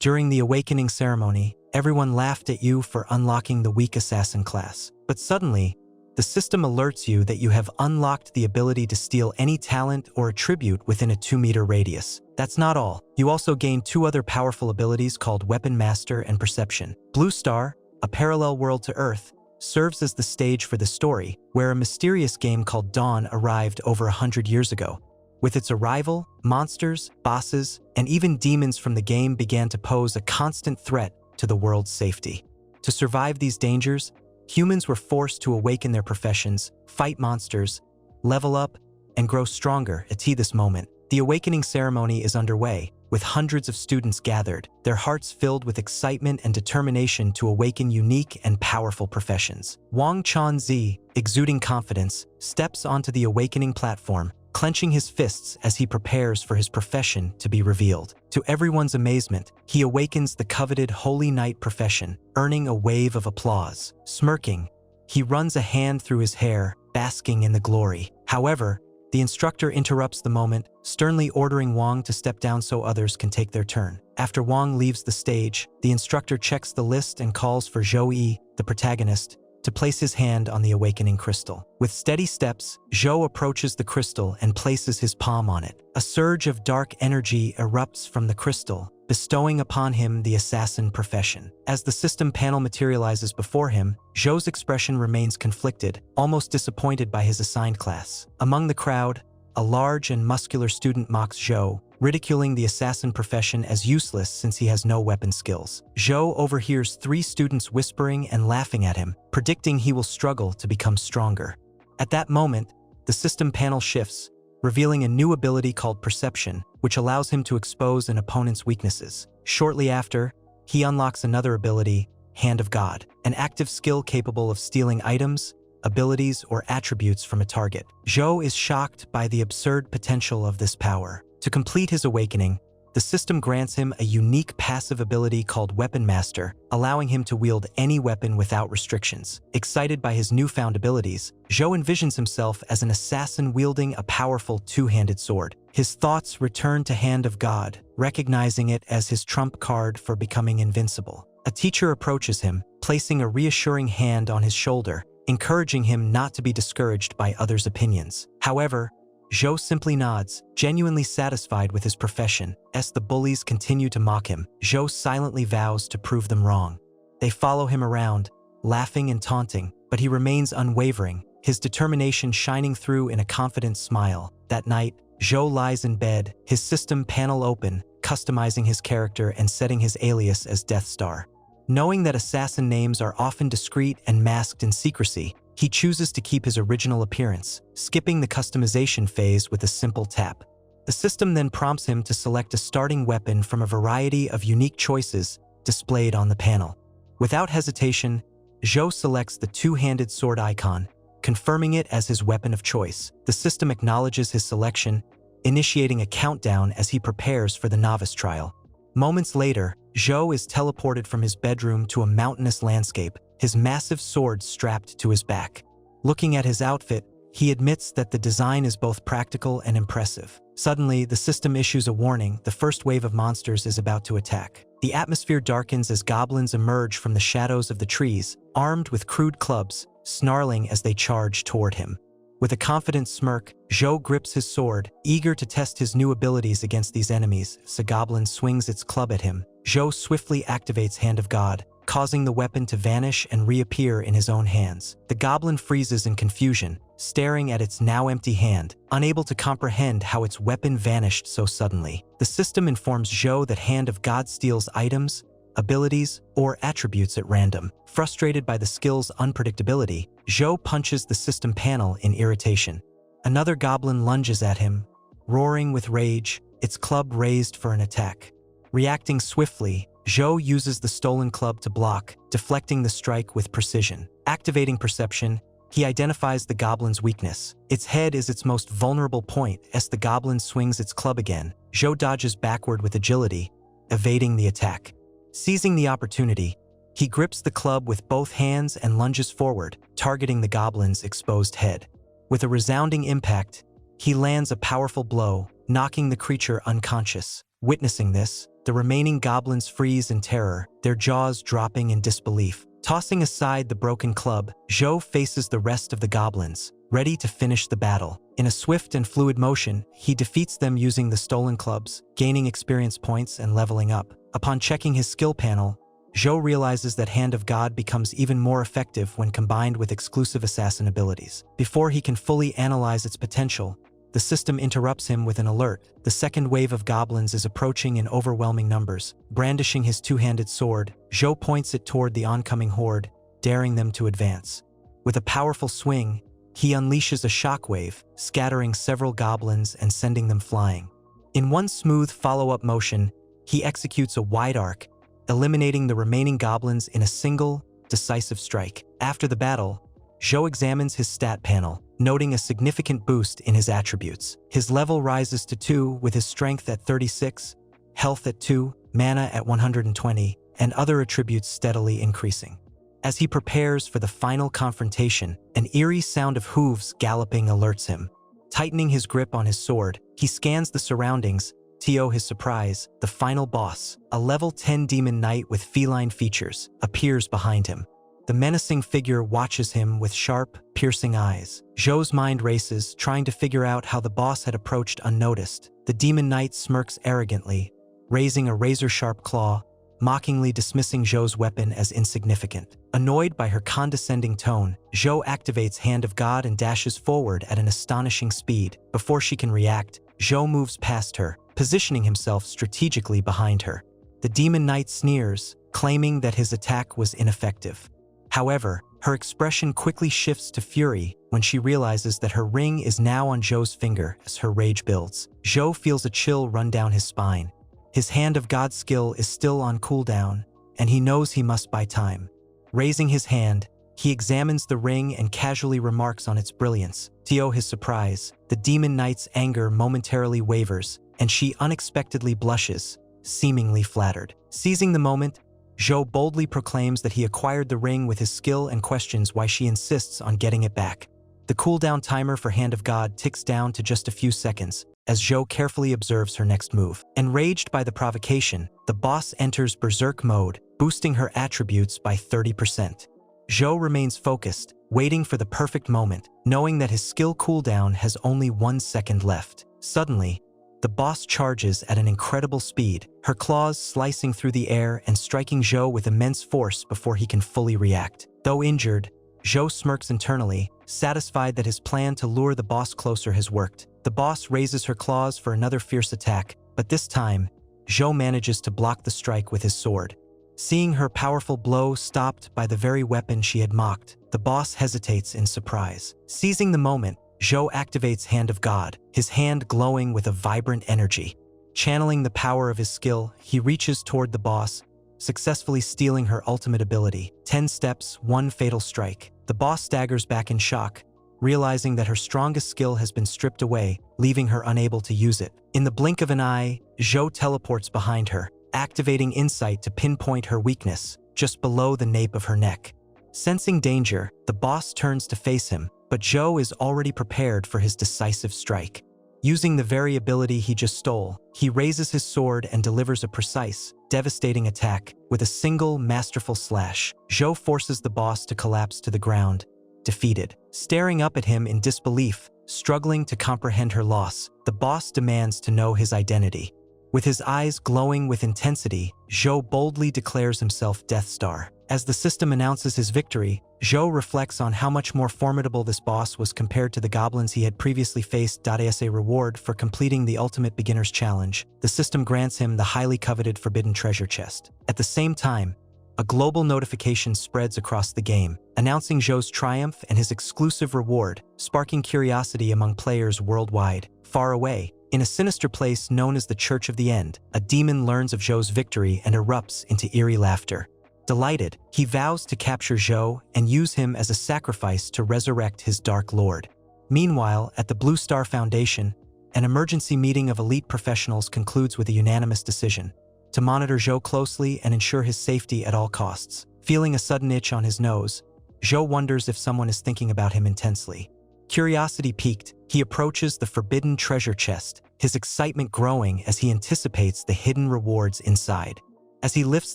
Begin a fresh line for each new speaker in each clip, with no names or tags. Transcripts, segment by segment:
During the awakening ceremony, everyone laughed at you for unlocking the weak assassin class. But suddenly, the system alerts you that you have unlocked the ability to steal any talent or attribute within a 2-meter radius. That's not all. You also gain 2 other powerful abilities called Weapon Master and Perception. Blue Star, a parallel world to Earth, serves as the stage for the story, where a mysterious game called Dawn arrived over 100 years ago. With its arrival, monsters, bosses, and even demons from the game began to pose a constant threat to the world's safety. To survive these dangers, humans were forced to awaken their professions, fight monsters, level up, and grow stronger. At this moment, the awakening ceremony is underway, with hundreds of students gathered, their hearts filled with excitement and determination to awaken unique and powerful professions. Wang Changzi, exuding confidence, steps onto the awakening platform, clenching his fists as he prepares for his profession to be revealed. To everyone's amazement, he awakens the coveted Holy Knight profession, earning a wave of applause. Smirking, he runs a hand through his hair, basking in the glory. However, the instructor interrupts the moment, sternly ordering Wang to step down so others can take their turn. After Wang leaves the stage, the instructor checks the list and calls for Zhou Yi, the protagonist, to place his hand on the awakening crystal. With steady steps, Zhou approaches the crystal and places his palm on it. A surge of dark energy erupts from the crystal, bestowing upon him the assassin profession. As the system panel materializes before him, Zhou's expression remains conflicted, almost disappointed by his assigned class. Among the crowd, a large and muscular student mocks Zhou, ridiculing the assassin profession as useless since he has no weapon skills. Zhou overhears 3 students whispering and laughing at him, predicting he will struggle to become stronger. At that moment, the system panel shifts, revealing a new ability called Perception, which allows him to expose an opponent's weaknesses. Shortly after, he unlocks another ability, Hand of God, an active skill capable of stealing items, abilities, or attributes from a target. Zhou is shocked by the absurd potential of this power. To complete his awakening, the system grants him a unique passive ability called Weapon Master, allowing him to wield any weapon without restrictions. Excited by his newfound abilities, Zhou envisions himself as an assassin wielding a powerful 2-handed sword. His thoughts return to Hand of God, recognizing it as his trump card for becoming invincible. A teacher approaches him, placing a reassuring hand on his shoulder, encouraging him not to be discouraged by others' opinions. However, Zhou simply nods, genuinely satisfied with his profession. As the bullies continue to mock him, Zhou silently vows to prove them wrong. They follow him around, laughing and taunting, but he remains unwavering, his determination shining through in a confident smile. That night, Zhou lies in bed, his system panel open, customizing his character and setting his alias as Death Star. Knowing that assassin names are often discreet and masked in secrecy, he chooses to keep his original appearance, skipping the customization phase with a simple tap. The system then prompts him to select a starting weapon from a variety of unique choices displayed on the panel. Without hesitation, Zhou selects the 2-handed sword icon, confirming it as his weapon of choice. The system acknowledges his selection, initiating a countdown as he prepares for the novice trial. Moments later, Zhou is teleported from his bedroom to a mountainous landscape, his massive sword strapped to his back. Looking at his outfit, he admits that the design is both practical and impressive. Suddenly, the system issues a warning: the first wave of monsters is about to attack. The atmosphere darkens as goblins emerge from the shadows of the trees, armed with crude clubs, snarling as they charge toward him. With a confident smirk, Zhou grips his sword, eager to test his new abilities against these enemies. As a goblin swings its club at him, Zhou swiftly activates Hand of God, causing the weapon to vanish and reappear in his own hands. The goblin freezes in confusion, staring at its now empty hand, unable to comprehend how its weapon vanished so suddenly. The system informs Zhou that Hand of God steals items, abilities, or attributes at random. Frustrated by the skill's unpredictability, Zhou punches the system panel in irritation. Another goblin lunges at him, roaring with rage, its club raised for an attack. Reacting swiftly, Zhou uses the stolen club to block, deflecting the strike with precision. Activating Perception, he identifies the goblin's weakness. Its head is its most vulnerable point. As the goblin swings its club again, Zhou dodges backward with agility, evading the attack. Seizing the opportunity, he grips the club with both hands and lunges forward, targeting the goblin's exposed head. With a resounding impact, he lands a powerful blow, knocking the creature unconscious. Witnessing this, the The remaining goblins freeze in terror, their jaws dropping in disbelief. Tossing aside the broken club, Zhou faces the rest of the goblins, ready to finish the battle. In a swift and fluid motion, he defeats them using the stolen clubs, gaining experience points and leveling up. Upon checking his skill panel, Zhou realizes that Hand of God becomes even more effective when combined with exclusive assassin abilities. Before he can fully analyze its potential, the system interrupts him with an alert. The second wave of goblins is approaching in overwhelming numbers. Brandishing his two-handed sword, Zhou points it toward the oncoming horde, daring them to advance. With a powerful swing, he unleashes a shockwave, scattering several goblins and sending them flying. In one smooth follow-up motion, he executes a wide arc, eliminating the remaining goblins in a single, decisive strike. After the battle, Zhou examines his stat panel, noting a significant boost in his attributes. His level rises to 2 with his strength at 36, health at 2, mana at 120, and other attributes steadily increasing. As he prepares for the final confrontation, an eerie sound of hooves galloping alerts him. Tightening his grip on his sword, he scans the surroundings. To his surprise, the final boss, a level 10 demon knight with feline features, appears behind him. The menacing figure watches him with sharp, piercing eyes. Zhou's mind races, trying to figure out how the boss had approached unnoticed. The demon knight smirks arrogantly, raising a razor-sharp claw, mockingly dismissing Zhou's weapon as insignificant. Annoyed by her condescending tone, Zhou activates Hand of God and dashes forward at an astonishing speed. Before she can react, Zhou moves past her, positioning himself strategically behind her. The demon knight sneers, claiming that his attack was ineffective. However, her expression quickly shifts to fury when she realizes that her ring is now on Zhou's finger as her rage builds. Zhou feels a chill run down his spine. His Hand of God skill is still on cooldown, and he knows he must buy time. Raising his hand, he examines the ring and casually remarks on its brilliance. To his surprise, the demon knight's anger momentarily wavers, and she unexpectedly blushes, seemingly flattered. Seizing the moment, Zhou boldly proclaims that he acquired the ring with his skill and questions why she insists on getting it back. The cooldown timer for Hand of God ticks down to just a few seconds, as Zhou carefully observes her next move. Enraged by the provocation, the boss enters berserk mode, boosting her attributes by 30%. Zhou remains focused, waiting for the perfect moment, knowing that his skill cooldown has only 1 second left. Suddenly, the boss charges at an incredible speed, her claws slicing through the air and striking Zhou with immense force before he can fully react. Though injured, Zhou smirks internally, satisfied that his plan to lure the boss closer has worked. The boss raises her claws for another fierce attack, but this time, Zhou manages to block the strike with his sword. Seeing her powerful blow stopped by the very weapon she had mocked, the boss hesitates in surprise. Seizing the moment, Zhou activates Hand of God, his hand glowing with a vibrant energy. Channeling the power of his skill, he reaches toward the boss, successfully stealing her ultimate ability. 10 steps, 1 fatal strike. The boss staggers back in shock, realizing that her strongest skill has been stripped away, leaving her unable to use it. In the blink of an eye, Zhou teleports behind her, activating Insight to pinpoint her weakness, just below the nape of her neck. Sensing danger, the boss turns to face him, but Zhou is already prepared for his decisive strike. Using the very ability he just stole, he raises his sword and delivers a precise, devastating attack. With a single, masterful slash, Zhou forces the boss to collapse to the ground, defeated. Staring up at him in disbelief, struggling to comprehend her loss, the boss demands to know his identity. With his eyes glowing with intensity, Zhou boldly declares himself Death Star. As the system announces his victory, Zhou reflects on how much more formidable this boss was compared to the goblins he had previously faced. As a reward for completing the ultimate beginner's challenge, the system grants him the highly coveted Forbidden Treasure Chest. At the same time, a global notification spreads across the game, announcing Zhou's triumph and his exclusive reward, sparking curiosity among players worldwide. Far away, in a sinister place known as the Church of the End, a demon learns of Zhou's victory and erupts into eerie laughter. Delighted, he vows to capture Zhou and use him as a sacrifice to resurrect his Dark Lord. Meanwhile, at the Blue Star Foundation, an emergency meeting of elite professionals concludes with a unanimous decision to monitor Zhou closely and ensure his safety at all costs. Feeling a sudden itch on his nose, Zhou wonders if someone is thinking about him intensely. Curiosity piqued, he approaches the Forbidden Treasure Chest, his excitement growing as he anticipates the hidden rewards inside. As he lifts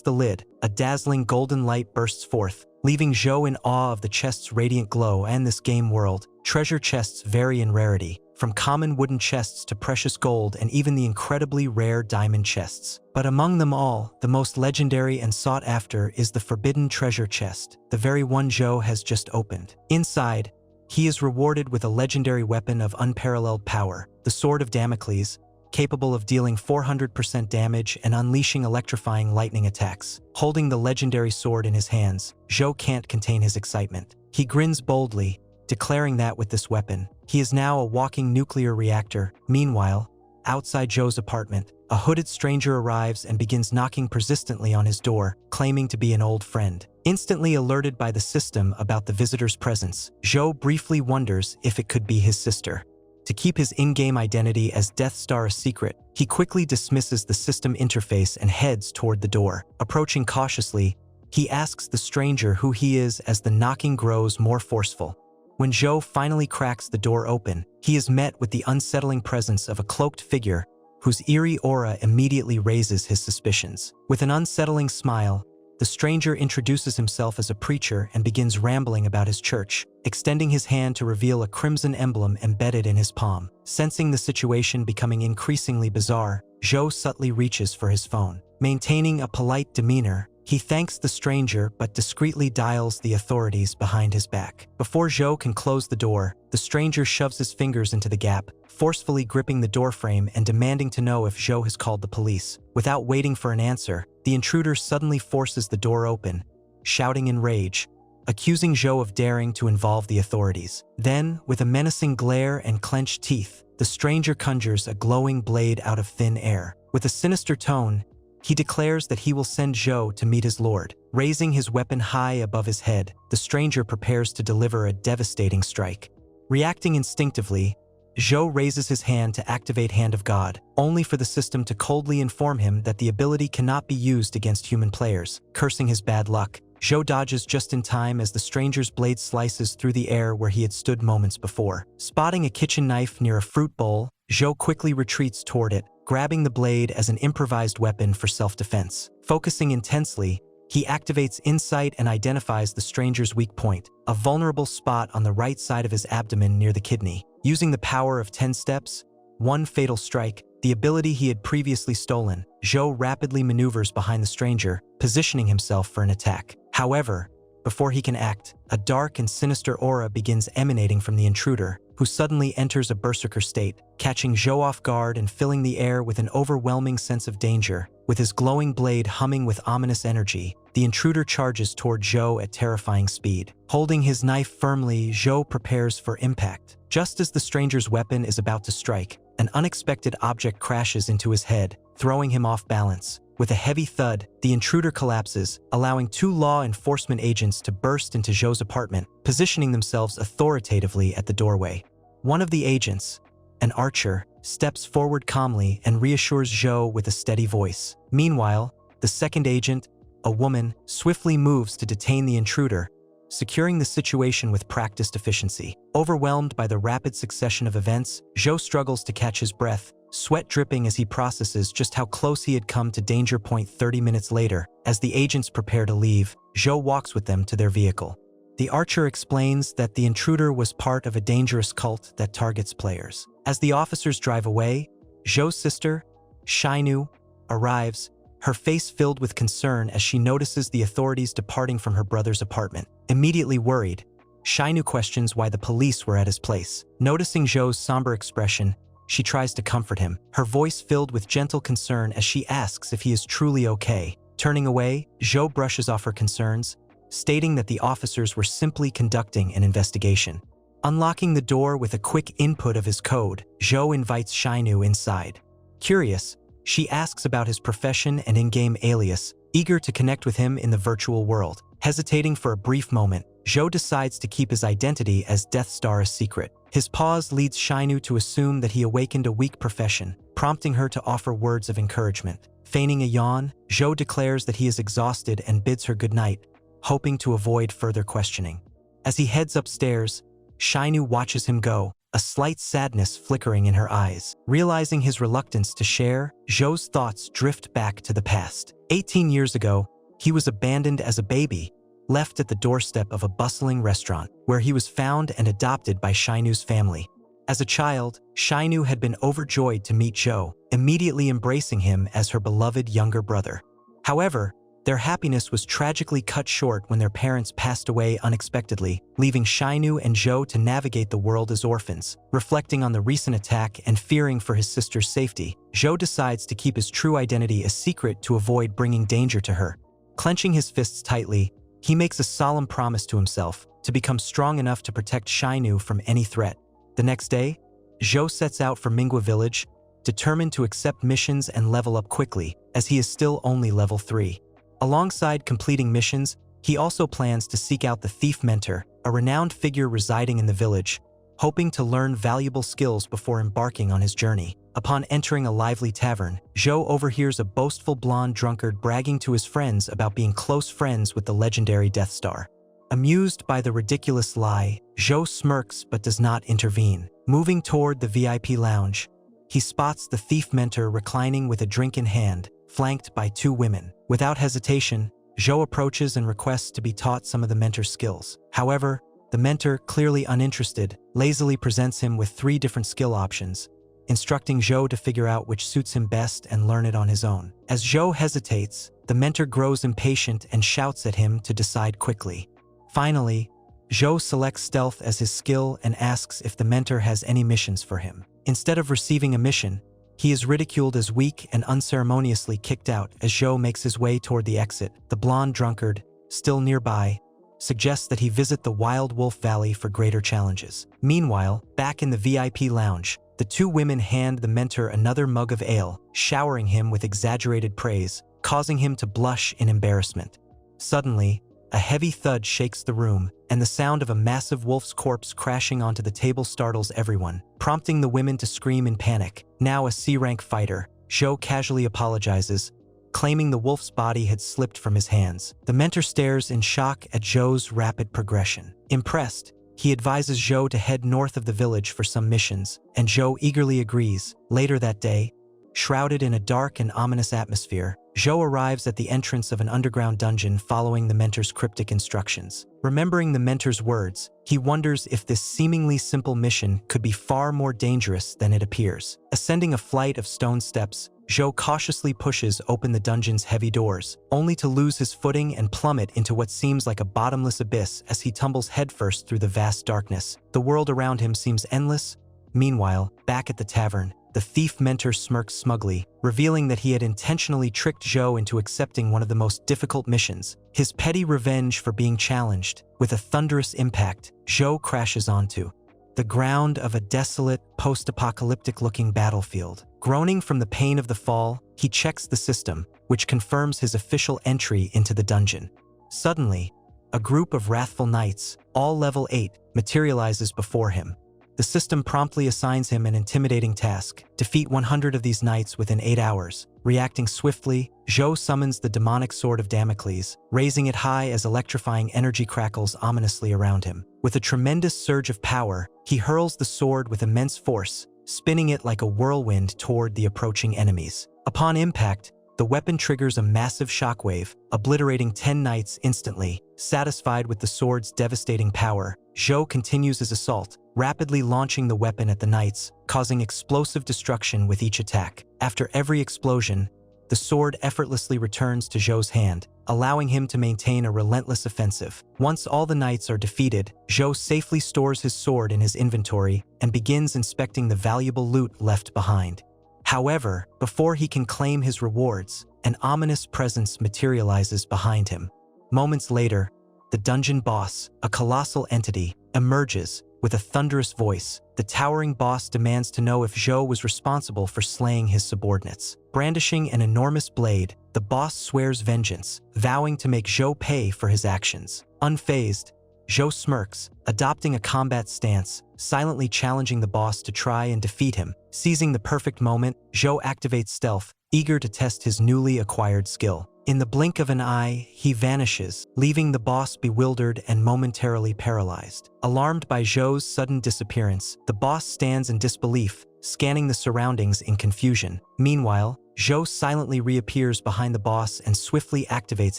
the lid, a dazzling golden light bursts forth, leaving Zhou in awe of the chest's radiant glow and this game world. Treasure chests vary in rarity, from common wooden chests to precious gold and even the incredibly rare diamond chests. But among them all, the most legendary and sought after is the forbidden treasure chest, the very one Zhou has just opened. Inside, he is rewarded with a legendary weapon of unparalleled power, the Sword of Damocles, capable of dealing 400% damage and unleashing electrifying lightning attacks. Holding the legendary sword in his hands, Zhou can't contain his excitement. He grins boldly, declaring that with this weapon, he is now a walking nuclear reactor. Meanwhile, outside Zhou's apartment, a hooded stranger arrives and begins knocking persistently on his door, claiming to be an old friend. Instantly alerted by the system about the visitor's presence, Zhou briefly wonders if it could be his sister. To keep his in-game identity as Death Star a secret, he quickly dismisses the system interface and heads toward the door. Approaching cautiously, he asks the stranger who he is as the knocking grows more forceful. When Zhou finally cracks the door open, he is met with the unsettling presence of a cloaked figure whose eerie aura immediately raises his suspicions. With an unsettling smile, the stranger introduces himself as a preacher and begins rambling about his church, extending his hand to reveal a crimson emblem embedded in his palm. Sensing the situation becoming increasingly bizarre, Zhou subtly reaches for his phone. Maintaining a polite demeanor, he thanks the stranger but discreetly dials the authorities behind his back. Before Zhou can close the door, the stranger shoves his fingers into the gap, forcefully gripping the doorframe and demanding to know if Zhou has called the police. Without waiting for an answer, the intruder suddenly forces the door open, shouting in rage, accusing Zhou of daring to involve the authorities. Then, with a menacing glare and clenched teeth, the stranger conjures a glowing blade out of thin air. With a sinister tone, he declares that he will send Zhou to meet his lord. Raising his weapon high above his head, the stranger prepares to deliver a devastating strike. Reacting instinctively, Zhou raises his hand to activate Hand of God, only for the system to coldly inform him that the ability cannot be used against human players. Cursing his bad luck, Zhou dodges just in time as the stranger's blade slices through the air where he had stood moments before. Spotting a kitchen knife near a fruit bowl, Zhou quickly retreats toward it, grabbing the blade as an improvised weapon for self-defense. Focusing intensely, he activates Insight and identifies the stranger's weak point, a vulnerable spot on the right side of his abdomen near the kidney. Using the power of 10 steps, one fatal strike, the ability he had previously stolen, Zhou rapidly maneuvers behind the stranger, positioning himself for an attack. However, before he can act, a dark and sinister aura begins emanating from the intruder, who suddenly enters a berserker state, catching Zhou off guard and filling the air with an overwhelming sense of danger. With his glowing blade humming with ominous energy, the intruder charges toward Zhou at terrifying speed. Holding his knife firmly, Zhou prepares for impact. Just as the stranger's weapon is about to strike, an unexpected object crashes into his head, throwing him off balance. With a heavy thud, the intruder collapses, allowing two law enforcement agents to burst into Zhou's apartment, positioning themselves authoritatively at the doorway. One of the agents, an archer, steps forward calmly and reassures Zhou with a steady voice. Meanwhile, the second agent, a woman, swiftly moves to detain the intruder, securing the situation with practiced efficiency. Overwhelmed by the rapid succession of events, Zhou struggles to catch his breath, sweat dripping as he processes just how close he had come to danger point. 30 minutes later, as the agents prepare to leave, Zhou walks with them to their vehicle. The archer explains that the intruder was part of a dangerous cult that targets players. As the officers drive away, Zhou's sister, Shainu, arrives, her face filled with concern as she notices the authorities departing from her brother's apartment. Immediately worried, Shainu questions why the police were at his place. Noticing Zhou's somber expression, she tries to comfort him, her voice filled with gentle concern as she asks if he is truly okay. Turning away, Zhou brushes off her concerns, stating that the officers were simply conducting an investigation. Unlocking the door with a quick input of his code, Zhou invites Shainu inside. Curious, she asks about his profession and in-game alias, eager to connect with him in the virtual world. Hesitating for a brief moment, Zhou decides to keep his identity as Death Star a secret. His pause leads Shainu to assume that he awakened a weak profession, prompting her to offer words of encouragement. Feigning a yawn, Zhou declares that he is exhausted and bids her goodnight, hoping to avoid further questioning. As he heads upstairs, Shainu watches him go, a slight sadness flickering in her eyes. Realizing his reluctance to share, Zhou's thoughts drift back to the past. 18 years ago, he was abandoned as a baby, left at the doorstep of a bustling restaurant, where he was found and adopted by Shinu's family. As a child, Shinu had been overjoyed to meet Zhou, immediately embracing him as her beloved younger brother. However, their happiness was tragically cut short when their parents passed away unexpectedly, leaving Shinu and Zhou to navigate the world as orphans. Reflecting on the recent attack and fearing for his sister's safety, Zhou decides to keep his true identity a secret to avoid bringing danger to her. Clenching his fists tightly, he makes a solemn promise to himself to become strong enough to protect Shinu from any threat. The next day, Zhou sets out for Manhwa village, determined to accept missions and level up quickly, as he is still only level 3. Alongside completing missions, he also plans to seek out the thief mentor, a renowned figure residing in the village, hoping to learn valuable skills before embarking on his journey. Upon entering a lively tavern, Zhou overhears a boastful blonde drunkard bragging to his friends about being close friends with the legendary Death Star. Amused by the ridiculous lie, Zhou smirks but does not intervene. Moving toward the VIP lounge, he spots the thief mentor reclining with a drink in hand, flanked by 2 women. Without hesitation, Zhou approaches and requests to be taught some of the mentor's skills. However, the mentor, clearly uninterested, lazily presents him with 3 different skill options, instructing Zhou to figure out which suits him best and learn it on his own. As Zhou hesitates, the mentor grows impatient and shouts at him to decide quickly. Finally, Zhou selects stealth as his skill and asks if the mentor has any missions for him. Instead of receiving a mission, he is ridiculed as weak and unceremoniously kicked out. As Zhou makes his way toward the exit, the blonde drunkard, still nearby, suggests that he visit the Wild Wolf Valley for greater challenges. Meanwhile, back in the VIP lounge, the 2 women hand the mentor another mug of ale, showering him with exaggerated praise, causing him to blush in embarrassment. Suddenly, a heavy thud shakes the room, and the sound of a massive wolf's corpse crashing onto the table startles everyone, prompting the women to scream in panic. Now a C-rank fighter, Zhou casually apologizes, claiming the wolf's body had slipped from his hands. The mentor stares in shock at Zhou's rapid progression. Impressed, he advises Zhou to head north of the village for some missions, and Zhou eagerly agrees. Later that day, shrouded in a dark and ominous atmosphere, Zhou arrives at the entrance of an underground dungeon following the mentor's cryptic instructions. Remembering the mentor's words, he wonders if this seemingly simple mission could be far more dangerous than it appears. Ascending a flight of stone steps, Zhou cautiously pushes open the dungeon's heavy doors, only to lose his footing and plummet into what seems like a bottomless abyss as he tumbles headfirst through the vast darkness. The world around him seems endless. Meanwhile, back at the tavern, the thief mentor smirks smugly, revealing that he had intentionally tricked Zhou into accepting one of the most difficult missions. His petty revenge for being challenged. With a thunderous impact, Zhou crashes onto the ground of a desolate, post-apocalyptic-looking battlefield. Groaning from the pain of the fall, he checks the system, which confirms his official entry into the dungeon. Suddenly, a group of wrathful knights, all level 8, materializes before him. The system promptly assigns him an intimidating task: defeat 100 of these knights within 8 hours. Reacting swiftly, Zhou summons the demonic sword of Damocles, raising it high as electrifying energy crackles ominously around him. With a tremendous surge of power, he hurls the sword with immense force, spinning it like a whirlwind toward the approaching enemies. Upon impact, the weapon triggers a massive shockwave, obliterating 10 knights instantly. Satisfied with the sword's devastating power, Zhou continues his assault, rapidly launching the weapon at the knights, causing explosive destruction with each attack. After every explosion, the sword effortlessly returns to Zhou's hand, allowing him to maintain a relentless offensive. Once all the knights are defeated, Zhou safely stores his sword in his inventory and begins inspecting the valuable loot left behind. However, before he can claim his rewards, an ominous presence materializes behind him. Moments later, the dungeon boss, a colossal entity, emerges. With a thunderous voice, the towering boss demands to know if Zhou was responsible for slaying his subordinates. Brandishing an enormous blade, the boss swears vengeance, vowing to make Zhou pay for his actions. Unfazed, Zhou smirks, adopting a combat stance, silently challenging the boss to try and defeat him. Seizing the perfect moment, Zhou activates stealth, eager to test his newly acquired skill. In the blink of an eye, he vanishes, leaving the boss bewildered and momentarily paralyzed. Alarmed by Zhou's sudden disappearance, the boss stands in disbelief, scanning the surroundings in confusion. Meanwhile, Zhou silently reappears behind the boss and swiftly activates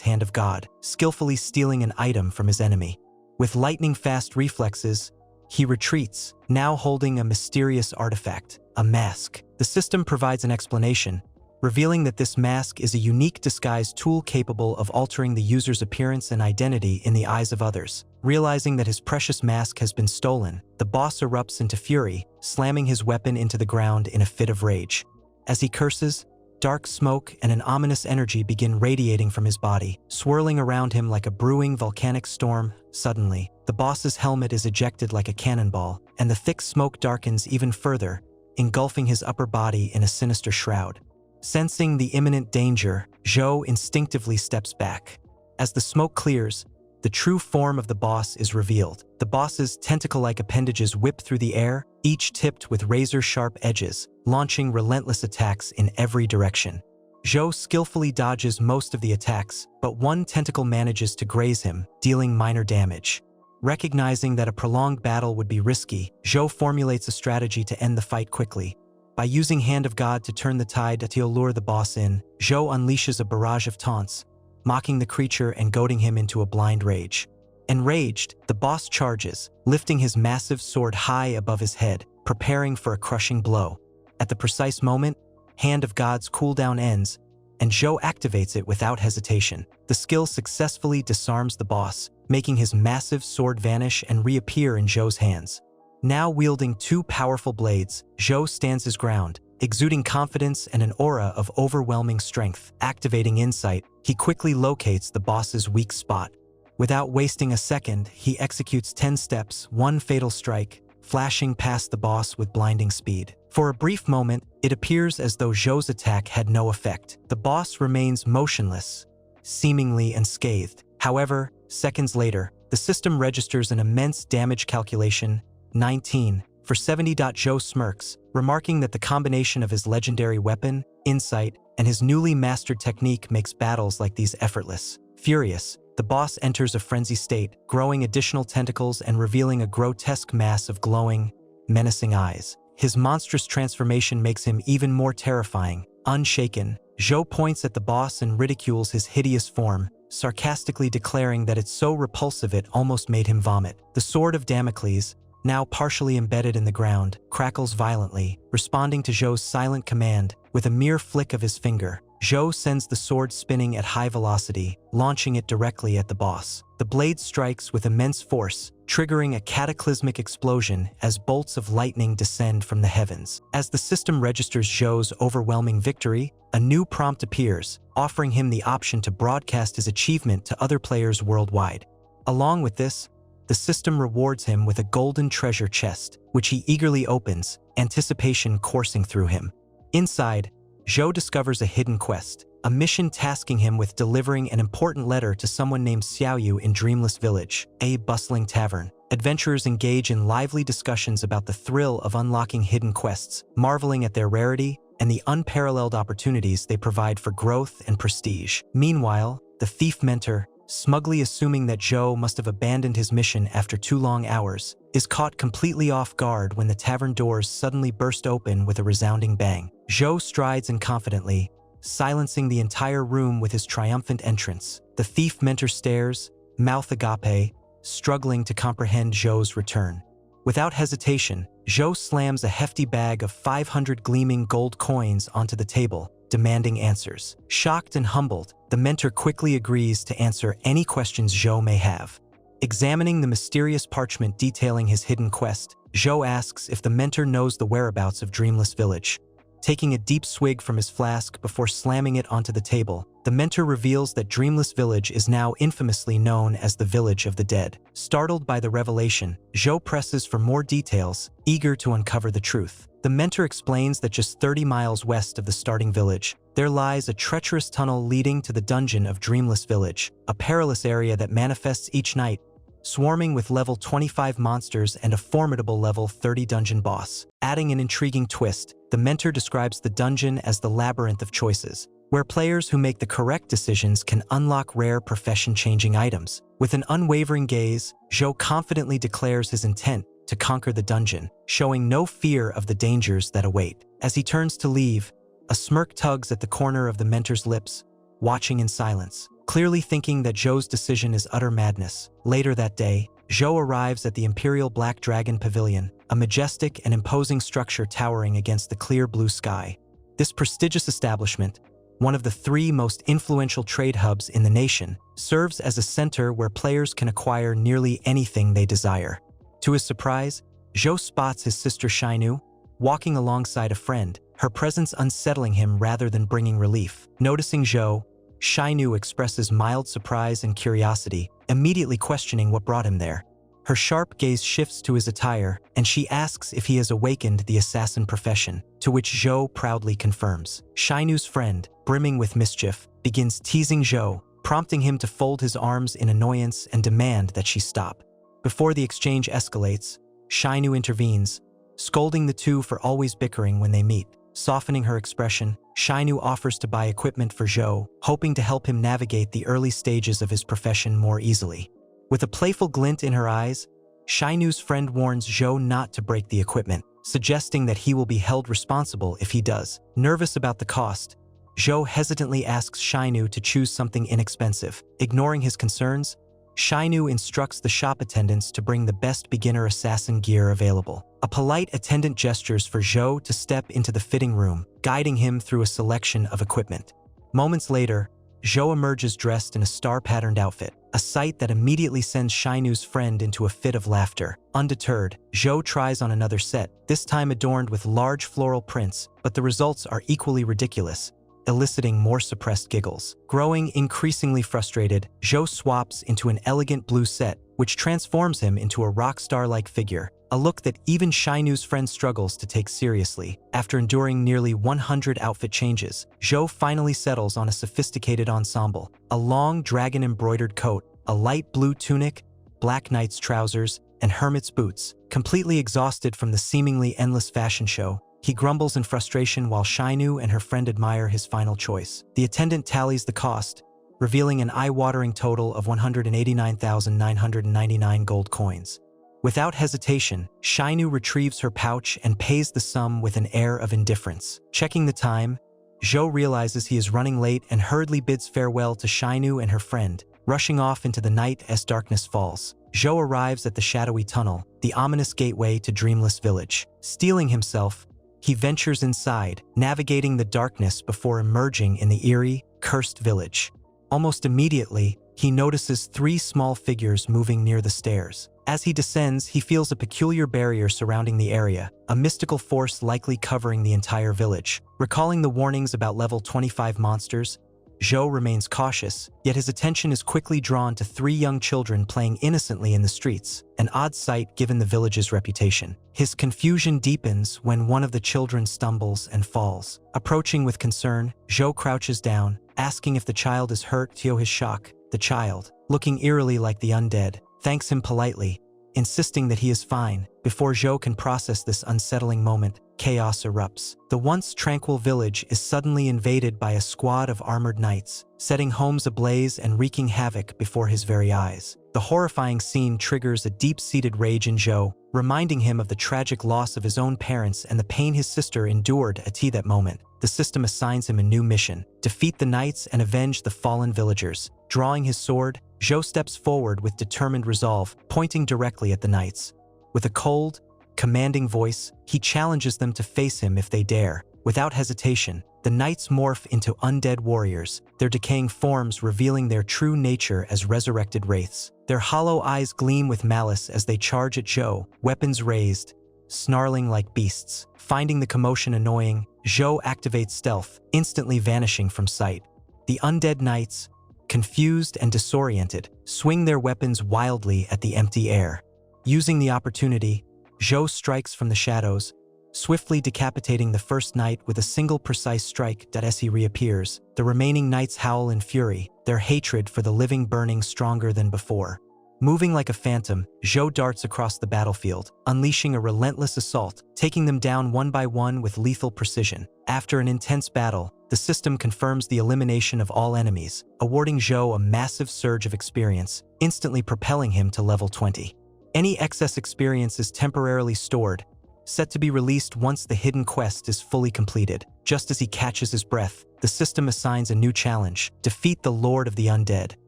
Hand of God, skillfully stealing an item from his enemy. With lightning-fast reflexes, he retreats, now holding a mysterious artifact, a mask. The system provides an explanation, revealing that this mask is a unique disguise tool capable of altering the user's appearance and identity in the eyes of others. Realizing that his precious mask has been stolen, the boss erupts into fury, slamming his weapon into the ground in a fit of rage. As he curses, dark smoke and an ominous energy begin radiating from his body, swirling around him like a brewing volcanic storm. Suddenly, the boss's helmet is ejected like a cannonball, and the thick smoke darkens even further, engulfing his upper body in a sinister shroud. Sensing the imminent danger, Zhou instinctively steps back. As the smoke clears, the true form of the boss is revealed. The boss's tentacle-like appendages whip through the air, each tipped with razor-sharp edges, launching relentless attacks in every direction. Zhou skillfully dodges most of the attacks, but one tentacle manages to graze him, dealing minor damage. Recognizing that a prolonged battle would be risky, Zhou formulates a strategy to end the fight quickly. By using Hand of God to turn the tide to lure the boss in, Zhou unleashes a barrage of taunts, mocking the creature and goading him into a blind rage. Enraged, the boss charges, lifting his massive sword high above his head, preparing for a crushing blow. At the precise moment, Hand of God's cooldown ends, and Zhou activates it without hesitation. The skill successfully disarms the boss, making his massive sword vanish and reappear in Zhou's hands. Now wielding two powerful blades, Zhou stands his ground, exuding confidence and an aura of overwhelming strength. Activating insight, he quickly locates the boss's weak spot. Without wasting a second, he executes 10 steps, one fatal strike, flashing past the boss with blinding speed. For a brief moment, it appears as though Zhou's attack had no effect. The boss remains motionless, seemingly unscathed. However, seconds later, the system registers an immense damage calculation, 19 for 70. Zhou smirks, remarking that the combination of his legendary weapon, insight, and his newly mastered technique makes battles like these effortless. Furious, the boss enters a frenzy state, growing additional tentacles and revealing a grotesque mass of glowing, menacing eyes. His monstrous transformation makes him even more terrifying. Unshaken, Zhou points at the boss and ridicules his hideous form, sarcastically declaring that it's so repulsive it almost made him vomit. The sword of Damocles, now partially embedded in the ground, crackles violently, responding to Zhou's silent command. With a mere flick of his finger, Zhou sends the sword spinning at high velocity, launching it directly at the boss. The blade strikes with immense force, triggering a cataclysmic explosion as bolts of lightning descend from the heavens. As the system registers Zhou's overwhelming victory, a new prompt appears, offering him the option to broadcast his achievement to other players worldwide. Along with this, the system rewards him with a golden treasure chest, which he eagerly opens, anticipation coursing through him. Inside, Zhou discovers a hidden quest, a mission tasking him with delivering an important letter to someone named Xiaoyu in Dreamless Village, a bustling tavern. Adventurers engage in lively discussions about the thrill of unlocking hidden quests, marveling at their rarity and the unparalleled opportunities they provide for growth and prestige. Meanwhile, the thief mentor, smugly assuming that Zhou must have abandoned his mission after 2 long hours, is caught completely off guard when the tavern doors suddenly burst open with a resounding bang. Zhou strides in confidently, silencing the entire room with his triumphant entrance. The thief mentor stares, mouth agape, struggling to comprehend Zhou's return. Without hesitation, Zhou slams a hefty bag of 500 gleaming gold coins onto the table, demanding answers. Shocked and humbled, the mentor quickly agrees to answer any questions Zhou may have. Examining the mysterious parchment detailing his hidden quest, Zhou asks if the mentor knows the whereabouts of Dreamless Village. Taking a deep swig from his flask before slamming it onto the table, the mentor reveals that Dreamless Village is now infamously known as the Village of the Dead. Startled by the revelation, Zhou presses for more details, eager to uncover the truth. The mentor explains that just 30 miles west of the starting village, there lies a treacherous tunnel leading to the dungeon of Dreamless Village, a perilous area that manifests each night, swarming with level 25 monsters and a formidable level 30 dungeon boss. Adding an intriguing twist, the mentor describes the dungeon as the labyrinth of choices, where players who make the correct decisions can unlock rare profession-changing items. With an unwavering gaze, Zhou confidently declares his intent to conquer the dungeon, showing no fear of the dangers that await. As he turns to leave, a smirk tugs at the corner of the mentor's lips, watching in silence, clearly thinking that Zhou's decision is utter madness. Later that day, Zhou arrives at the Imperial Black Dragon Pavilion, a majestic and imposing structure towering against the clear blue sky. This prestigious establishment, one of the 3 most influential trade hubs in the nation, serves as a center where players can acquire nearly anything they desire. To his surprise, Zhou spots his sister Shainu, walking alongside a friend, her presence unsettling him rather than bringing relief. Noticing Zhou, Shainu expresses mild surprise and curiosity, immediately questioning what brought him there. Her sharp gaze shifts to his attire, and she asks if he has awakened the assassin profession, to which Zhou proudly confirms. Shainu's friend, brimming with mischief, begins teasing Zhou, prompting him to fold his arms in annoyance and demand that she stop. Before the exchange escalates, Shainu intervenes, scolding the two for always bickering when they meet. Softening her expression, Shainu offers to buy equipment for Zhou, hoping to help him navigate the early stages of his profession more easily. With a playful glint in her eyes, Shainu's friend warns Zhou not to break the equipment, suggesting that he will be held responsible if he does. Nervous about the cost, Zhou hesitantly asks Shainu to choose something inexpensive. Ignoring his concerns, Shainu instructs the shop attendants to bring the best beginner assassin gear available. A polite attendant gestures for Zhou to step into the fitting room, guiding him through a selection of equipment. Moments later, Zhou emerges dressed in a star-patterned outfit, a sight that immediately sends Shainu's friend into a fit of laughter. Undeterred, Zhou tries on another set, this time adorned with large floral prints, but the results are equally ridiculous, eliciting more suppressed giggles. Growing increasingly frustrated, Zhou swaps into an elegant blue set, which transforms him into a rock star-like figure, a look that even Shainu's friend struggles to take seriously. After enduring nearly 100 outfit changes, Zhou finally settles on a sophisticated ensemble: a long dragon-embroidered coat, a light blue tunic, black knight's trousers, and hermit's boots. Completely exhausted from the seemingly endless fashion show, he grumbles in frustration while Shainu and her friend admire his final choice. The attendant tallies the cost, revealing an eye-watering total of 189,999 gold coins. Without hesitation, Shainu retrieves her pouch and pays the sum with an air of indifference. Checking the time, Zhou realizes he is running late and hurriedly bids farewell to Shainu and her friend, rushing off into the night as darkness falls. Zhou arrives at the shadowy tunnel, the ominous gateway to Dreamless Village. Steeling himself, he ventures inside, navigating the darkness before emerging in the eerie, cursed village. Almost immediately, he notices 3 small figures moving near the stairs. As he descends, he feels a peculiar barrier surrounding the area, a mystical force likely covering the entire village. Recalling the warnings about level 25 monsters, Zhou remains cautious, yet his attention is quickly drawn to 3 young children playing innocently in the streets, an odd sight given the village's reputation. His confusion deepens when one of the children stumbles and falls. Approaching with concern, Zhou crouches down, asking if the child is hurt. To his shock, the child, looking eerily like the undead, thanks him politely, insisting that he is fine. Before Zhou can process this unsettling moment, chaos erupts. The once tranquil village is suddenly invaded by a squad of armored knights, setting homes ablaze and wreaking havoc before his very eyes. The horrifying scene triggers a deep-seated rage in Zhou, reminding him of the tragic loss of his own parents and the pain his sister endured at that moment. The system assigns him a new mission: defeat the knights and avenge the fallen villagers. Drawing his sword, Zhou steps forward with determined resolve, pointing directly at the knights. With a cold, commanding voice, he challenges them to face him if they dare. Without hesitation, the knights morph into undead warriors, their decaying forms revealing their true nature as resurrected wraiths. Their hollow eyes gleam with malice as they charge at Zhou, weapons raised, snarling like beasts. Finding the commotion annoying, Zhou activates stealth, instantly vanishing from sight. The undead knights, confused and disoriented, swing their weapons wildly at the empty air. Using the opportunity, Zhou strikes from the shadows, swiftly decapitating the first knight with a single precise strike. As he reappears, the remaining knights howl in fury, their hatred for the living burning stronger than before. Moving like a phantom, Zhou darts across the battlefield, unleashing a relentless assault, taking them down one by one with lethal precision. After an intense battle, the system confirms the elimination of all enemies, awarding Zhou a massive surge of experience, instantly propelling him to level 20. Any excess experience is temporarily stored, set to be released once the hidden quest is fully completed. Just as he catches his breath, the system assigns a new challenge: defeat the Lord of the Undead.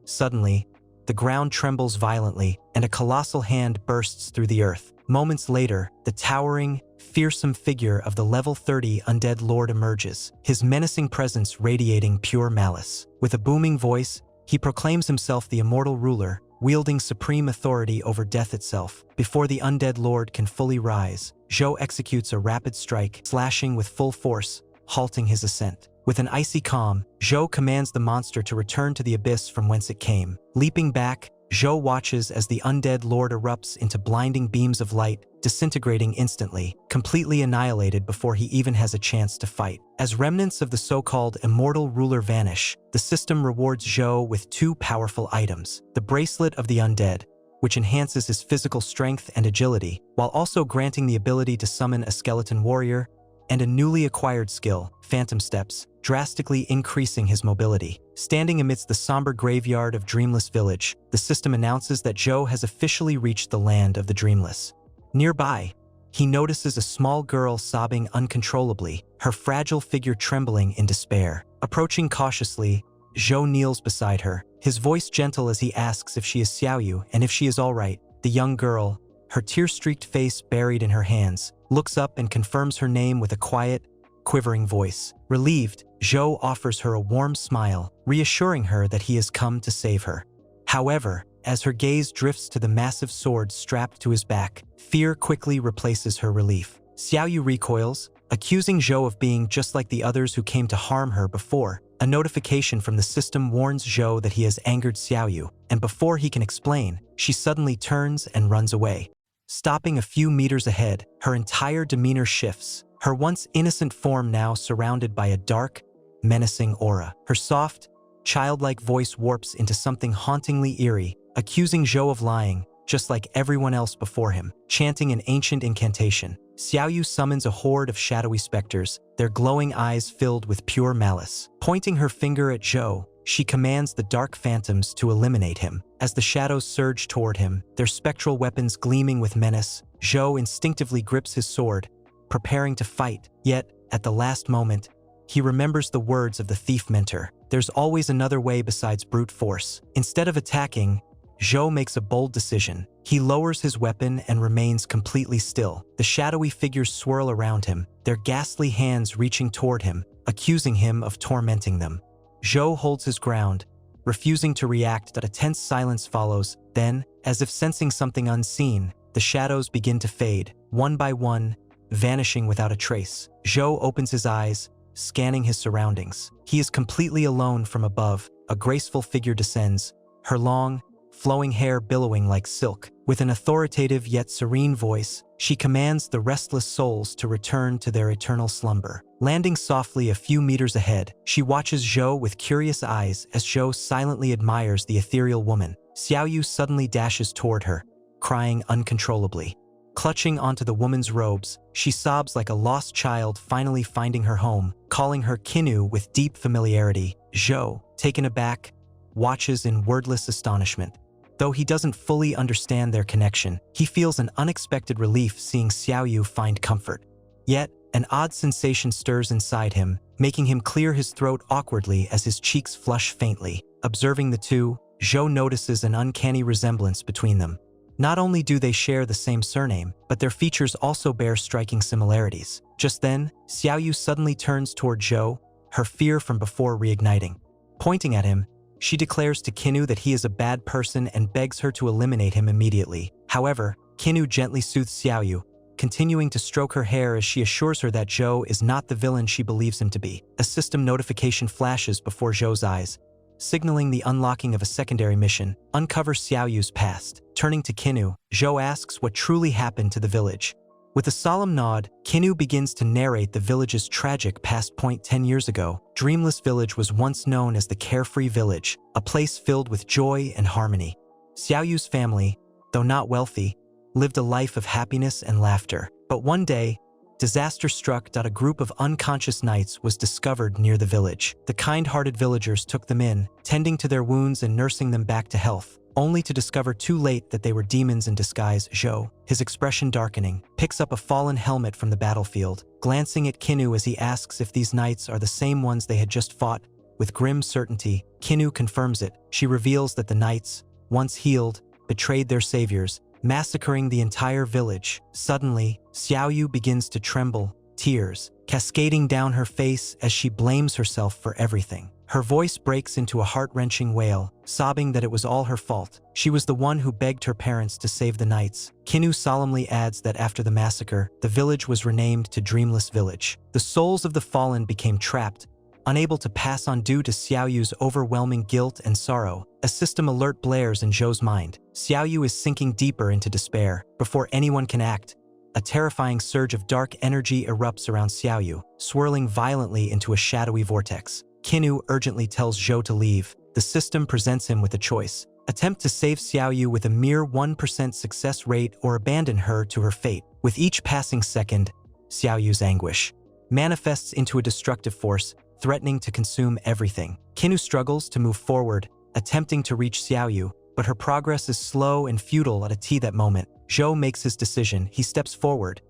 Suddenly, the ground trembles violently, and a colossal hand bursts through the earth. Moments later, the towering, fearsome figure of the level 30 Undead Lord emerges, his menacing presence radiating pure malice. With a booming voice, he proclaims himself the immortal ruler, wielding supreme authority over death itself. Before the Undead Lord can fully rise, Zhou executes a rapid strike, slashing with full force, halting his ascent. With an icy calm, Zhou commands the monster to return to the abyss from whence it came. Leaping back, Zhou watches as the Undead Lord erupts into blinding beams of light, disintegrating instantly, completely annihilated before he even has a chance to fight. As remnants of the so-called immortal ruler vanish, the system rewards Zhou with two powerful items: the Bracelet of the Undead, which enhances his physical strength and agility, while also granting the ability to summon a skeleton warrior, and a newly acquired skill, Phantom Steps, drastically increasing his mobility. Standing amidst the somber graveyard of Dreamless Village, the system announces that Zhou has officially reached the land of the Dreamless. Nearby, he notices a small girl sobbing uncontrollably, her fragile figure trembling in despair. Approaching cautiously, Zhou kneels beside her, his voice gentle as he asks if she is Xiao Yu and if she is all right. The young girl, her tear-streaked face buried in her hands, looks up and confirms her name with a quiet, quivering voice. Relieved, Zhou offers her a warm smile, reassuring her that he has come to save her. However, as her gaze drifts to the massive sword strapped to his back, fear quickly replaces her relief. Xiao Yu recoils, accusing Zhou of being just like the others who came to harm her before. A notification from the system warns Zhou that he has angered Xiao Yu, and before he can explain, she suddenly turns and runs away. Stopping a few meters ahead, her entire demeanor shifts, her once innocent form now surrounded by a dark, menacing aura. Her soft, childlike voice warps into something hauntingly eerie, accusing Zhou of lying, just like everyone else before him. Chanting an ancient incantation, Xiao Yu summons a horde of shadowy specters, their glowing eyes filled with pure malice. Pointing her finger at Zhou, she commands the dark phantoms to eliminate him. As the shadows surge toward him, their spectral weapons gleaming with menace, Zhou instinctively grips his sword, preparing to fight. Yet, at the last moment, he remembers the words of the thief mentor: there's always another way besides brute force. Instead of attacking, Zhou makes a bold decision. He lowers his weapon and remains completely still. The shadowy figures swirl around him, their ghastly hands reaching toward him, accusing him of tormenting them. Zhou holds his ground, refusing to react. A tense silence follows. Then, as if sensing something unseen, the shadows begin to fade, one by one, vanishing without a trace. Zhou opens his eyes, scanning his surroundings. He is completely alone. From above, a graceful figure descends, her long, flowing hair billowing like silk. With an authoritative yet serene voice, she commands the restless souls to return to their eternal slumber. Landing softly a few meters ahead, she watches Zhou with curious eyes as Zhou silently admires the ethereal woman. Xiao Yu suddenly dashes toward her, crying uncontrollably. Clutching onto the woman's robes, she sobs like a lost child finally finding her home, calling her Kinu with deep familiarity. Zhou, taken aback, watches in wordless astonishment. Though he doesn't fully understand their connection, he feels an unexpected relief seeing Xiao Yu find comfort. Yet, an odd sensation stirs inside him, making him clear his throat awkwardly as his cheeks flush faintly. Observing the two, Zhou notices an uncanny resemblance between them. Not only do they share the same surname, but their features also bear striking similarities. Just then, Xiao Yu suddenly turns toward Zhou, her fear from before reigniting. Pointing at him, she declares to Kinu that he is a bad person and begs her to eliminate him immediately. However, Kinu gently soothes Xiao Yu, continuing to stroke her hair as she assures her that Zhou is not the villain she believes him to be. A system notification flashes before Zhou's eyes, signaling the unlocking of a secondary mission: uncover Xiao Yu's past. Turning to Kinu, Zhou asks what truly happened to the village. With a solemn nod, Kinu begins to narrate the village's tragic past. 10 years ago, Dreamless Village was once known as the Carefree Village, a place filled with joy and harmony. Xiaoyu's family, though not wealthy, lived a life of happiness and laughter. But one day, disaster struck. A group of unconscious knights was discovered near the village. The kind-hearted villagers took them in, tending to their wounds and nursing them back to health, only to discover too late that they were demons in disguise. Zhou, his expression darkening, picks up a fallen helmet from the battlefield, glancing at Kinnu as he asks if these knights are the same ones they had just fought. With grim certainty, Kinnu confirms it. She reveals that the knights, once healed, betrayed their saviors, massacring the entire village. Suddenly, Xiaoyu begins to tremble, tears cascading down her face as she blames herself for everything. Her voice breaks into a heart-wrenching wail, sobbing that it was all her fault. She was the one who begged her parents to save the knights. Kinnu solemnly adds that after the massacre, the village was renamed to Dreamless Village. The souls of the fallen became trapped, unable to pass on due to Xiaoyu's overwhelming guilt and sorrow. A system alert blares in Zhou's mind. Xiaoyu is sinking deeper into despair. Before anyone can act, a terrifying surge of dark energy erupts around Xiaoyu, swirling violently into a shadowy vortex. Kinnu urgently tells Zhou to leave. The system presents him with a choice: attempt to save Xiaoyu with a mere 1% success rate or abandon her to her fate. With each passing second, Xiaoyu's anguish manifests into a destructive force, threatening to consume everything. Kinnu struggles to move forward, attempting to reach Xiaoyu, but her progress is slow and futile. At that moment, Zhou makes his decision. He steps forward,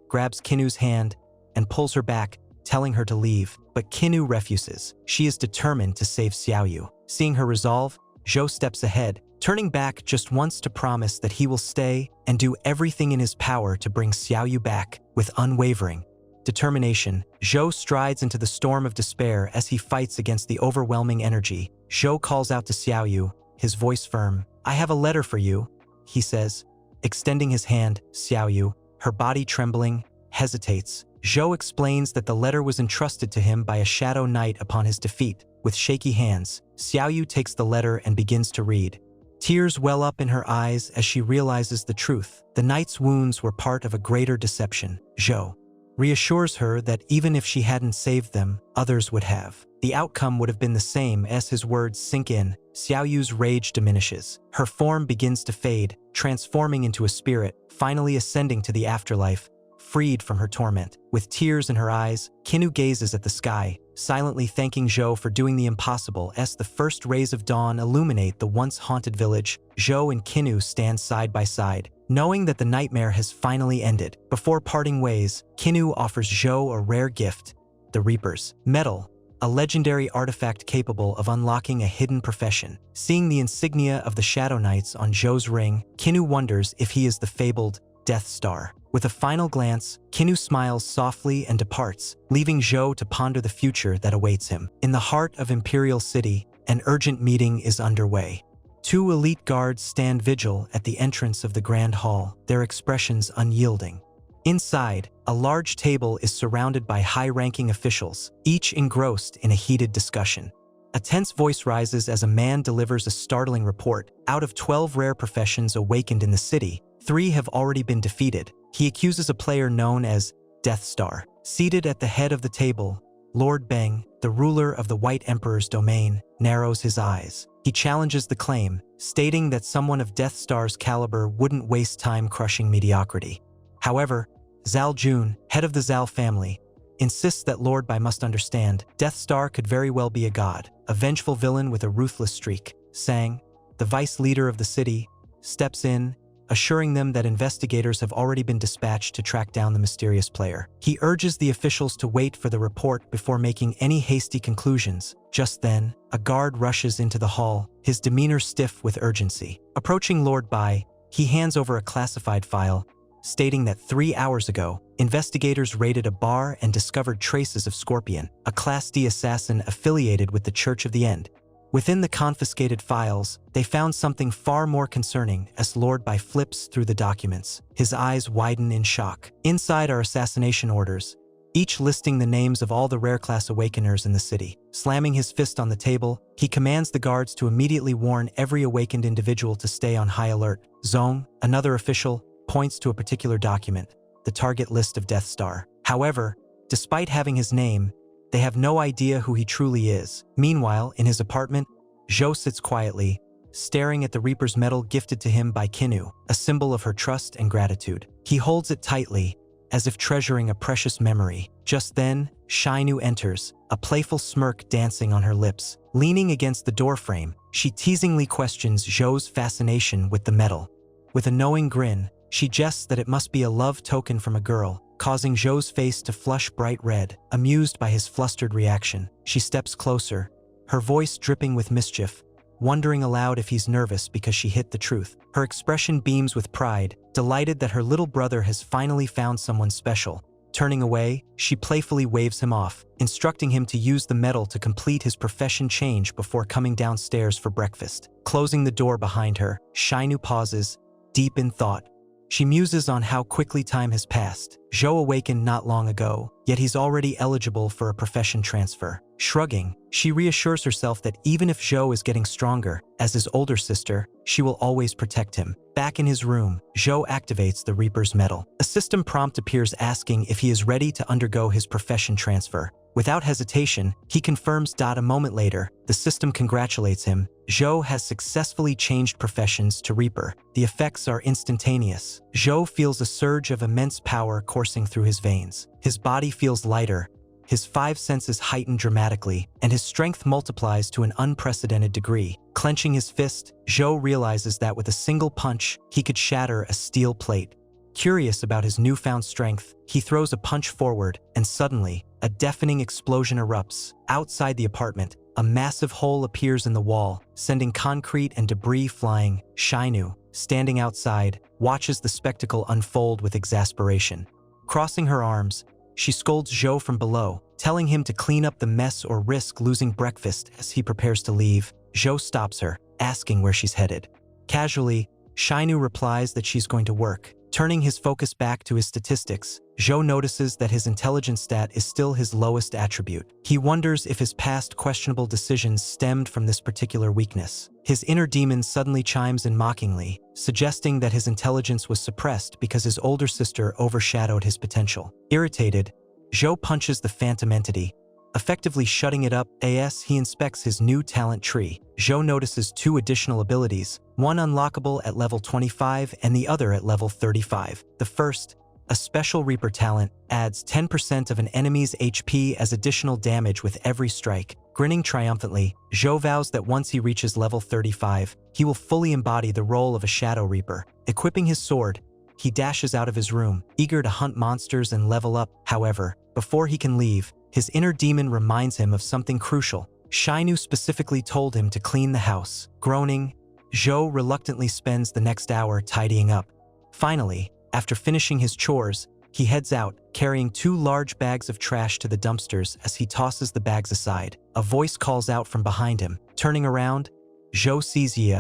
grabs Kinnu's hand, and pulls her back, telling her to leave. But Kinnu refuses. She is determined to save Xiaoyu. Seeing her resolve, Zhou steps ahead, turning back just once to promise that he will stay and do everything in his power to bring Xiaoyu back. With unwavering determination, Zhou strides into the storm of despair as he fights against the overwhelming energy. Zhou calls out to Xiaoyu, his voice firm. "I have a letter for you," he says, extending his hand. Xiaoyu, her body trembling, hesitates. Zhou explains that the letter was entrusted to him by a shadow knight upon his defeat. With shaky hands, Xiaoyu takes the letter and begins to read. Tears well up in her eyes as she realizes the truth. The knight's wounds were part of a greater deception. Zhou reassures her that even if she hadn't saved them, others would have. The outcome would have been the same. As his words sink in, Xiaoyu's rage diminishes. Her form begins to fade, transforming into a spirit, finally ascending to the afterlife, freed from her torment. With tears in her eyes, Kinnu gazes at the sky, silently thanking Zhou for doing the impossible. As the first rays of dawn illuminate the once haunted village, Zhou and Kinnu stand side by side, knowing that the nightmare has finally ended. Before parting ways, Kinnu offers Zhou a rare gift: the Reaper's Medal, a legendary artifact capable of unlocking a hidden profession. Seeing the insignia of the Shadow Knights on Zhou's ring, Kinnu wonders if he is the fabled Death Star. With a final glance, Kinnu smiles softly and departs, leaving Zhou to ponder the future that awaits him. In the heart of Imperial City, an urgent meeting is underway. Two elite guards stand vigil at the entrance of the Grand Hall, their expressions unyielding. Inside, a large table is surrounded by high-ranking officials, each engrossed in a heated discussion. A tense voice rises as a man delivers a startling report. Out of 12 rare professions awakened in the city, 3 have already been defeated. He accuses a player known as Death Star. Seated at the head of the table, Lord Beng, the ruler of the White Emperor's domain, narrows his eyes. He challenges the claim, stating that someone of Death Star's caliber wouldn't waste time crushing mediocrity. However, Zal Jun, head of the Zal family, insists that Lord Bai must understand, Death Star could very well be a god, a vengeful villain with a ruthless streak. Sang, the vice leader of the city, steps in, assuring them that investigators have already been dispatched to track down the mysterious player. He urges the officials to wait for the report before making any hasty conclusions. Just then, a guard rushes into the hall, his demeanor stiff with urgency. Approaching Lord Bai, he hands over a classified file, stating that 3 hours ago, investigators raided a bar and discovered traces of Scorpion, a Class D assassin affiliated with the Church of the End. Within the confiscated files, they found something far more concerning. As Lord Bai flips through the documents, his eyes widen in shock. Inside are assassination orders, each listing the names of all the rare class awakeners in the city. Slamming his fist on the table, he commands the guards to immediately warn every awakened individual to stay on high alert. Zong, another official, points to a particular document, the target list of Death Star. However, despite having his name, they have no idea who he truly is. Meanwhile, in his apartment, Zhou sits quietly, staring at the Reaper's medal gifted to him by Kinu, a symbol of her trust and gratitude. He holds it tightly, as if treasuring a precious memory. Just then, Shainu enters, a playful smirk dancing on her lips. Leaning against the doorframe, she teasingly questions Zhou's fascination with the medal. With a knowing grin, she jests that it must be a love token from a girl, causing Zhou's face to flush bright red. Amused by his flustered reaction, she steps closer, her voice dripping with mischief, wondering aloud if he's nervous because she hit the truth. Her expression beams with pride, delighted that her little brother has finally found someone special. Turning away, she playfully waves him off, instructing him to use the medal to complete his profession change before coming downstairs for breakfast. Closing the door behind her, Shainu pauses, deep in thought. She muses on how quickly time has passed. Zhou awakened not long ago, yet he's already eligible for a profession transfer. Shrugging, she reassures herself that even if Zhou is getting stronger, as his older sister, she will always protect him. Back in his room, Zhou activates the Reaper's medal. A system prompt appears asking if he is ready to undergo his profession transfer. Without hesitation, he confirms. A moment later, the system congratulates him. Zhou has successfully changed professions to Reaper. The effects are instantaneous. Zhou feels a surge of immense power coursing through his veins. His body feels lighter, his 5 senses heighten dramatically, and his strength multiplies to an unprecedented degree. Clenching his fist, Zhou realizes that with a single punch, he could shatter a steel plate. Curious about his newfound strength, he throws a punch forward, and suddenly, a deafening explosion erupts. Outside the apartment, a massive hole appears in the wall, sending concrete and debris flying. Shainu, standing outside, watches the spectacle unfold with exasperation. Crossing her arms, she scolds Zhou from below, telling him to clean up the mess or risk losing breakfast. As he prepares to leave, Zhou stops her, asking where she's headed. Casually, Shainu replies that she's going to work. Turning his focus back to his statistics, Zhou notices that his intelligence stat is still his lowest attribute. He wonders if his past questionable decisions stemmed from this particular weakness. His inner demon suddenly chimes in mockingly, suggesting that his intelligence was suppressed because his older sister overshadowed his potential. Irritated, Zhou punches the phantom entity, effectively shutting it up. As he inspects his new talent tree, Zhou notices 2 additional abilities, one unlockable at level 25 and the other at level 35. The first, a special Reaper talent, adds 10% of an enemy's HP as additional damage with every strike. Grinning triumphantly, Zhou vows that once he reaches level 35, he will fully embody the role of a Shadow Reaper. Equipping his sword, he dashes out of his room, eager to hunt monsters and level up. However, before he can leave, his inner demon reminds him of something crucial. Shainu specifically told him to clean the house. Groaning, Zhou reluctantly spends the next hour tidying up. Finally, after finishing his chores, he heads out, carrying 2 large bags of trash to the dumpsters. As he tosses the bags aside, a voice calls out from behind him. Turning around, Zhou sees Yi,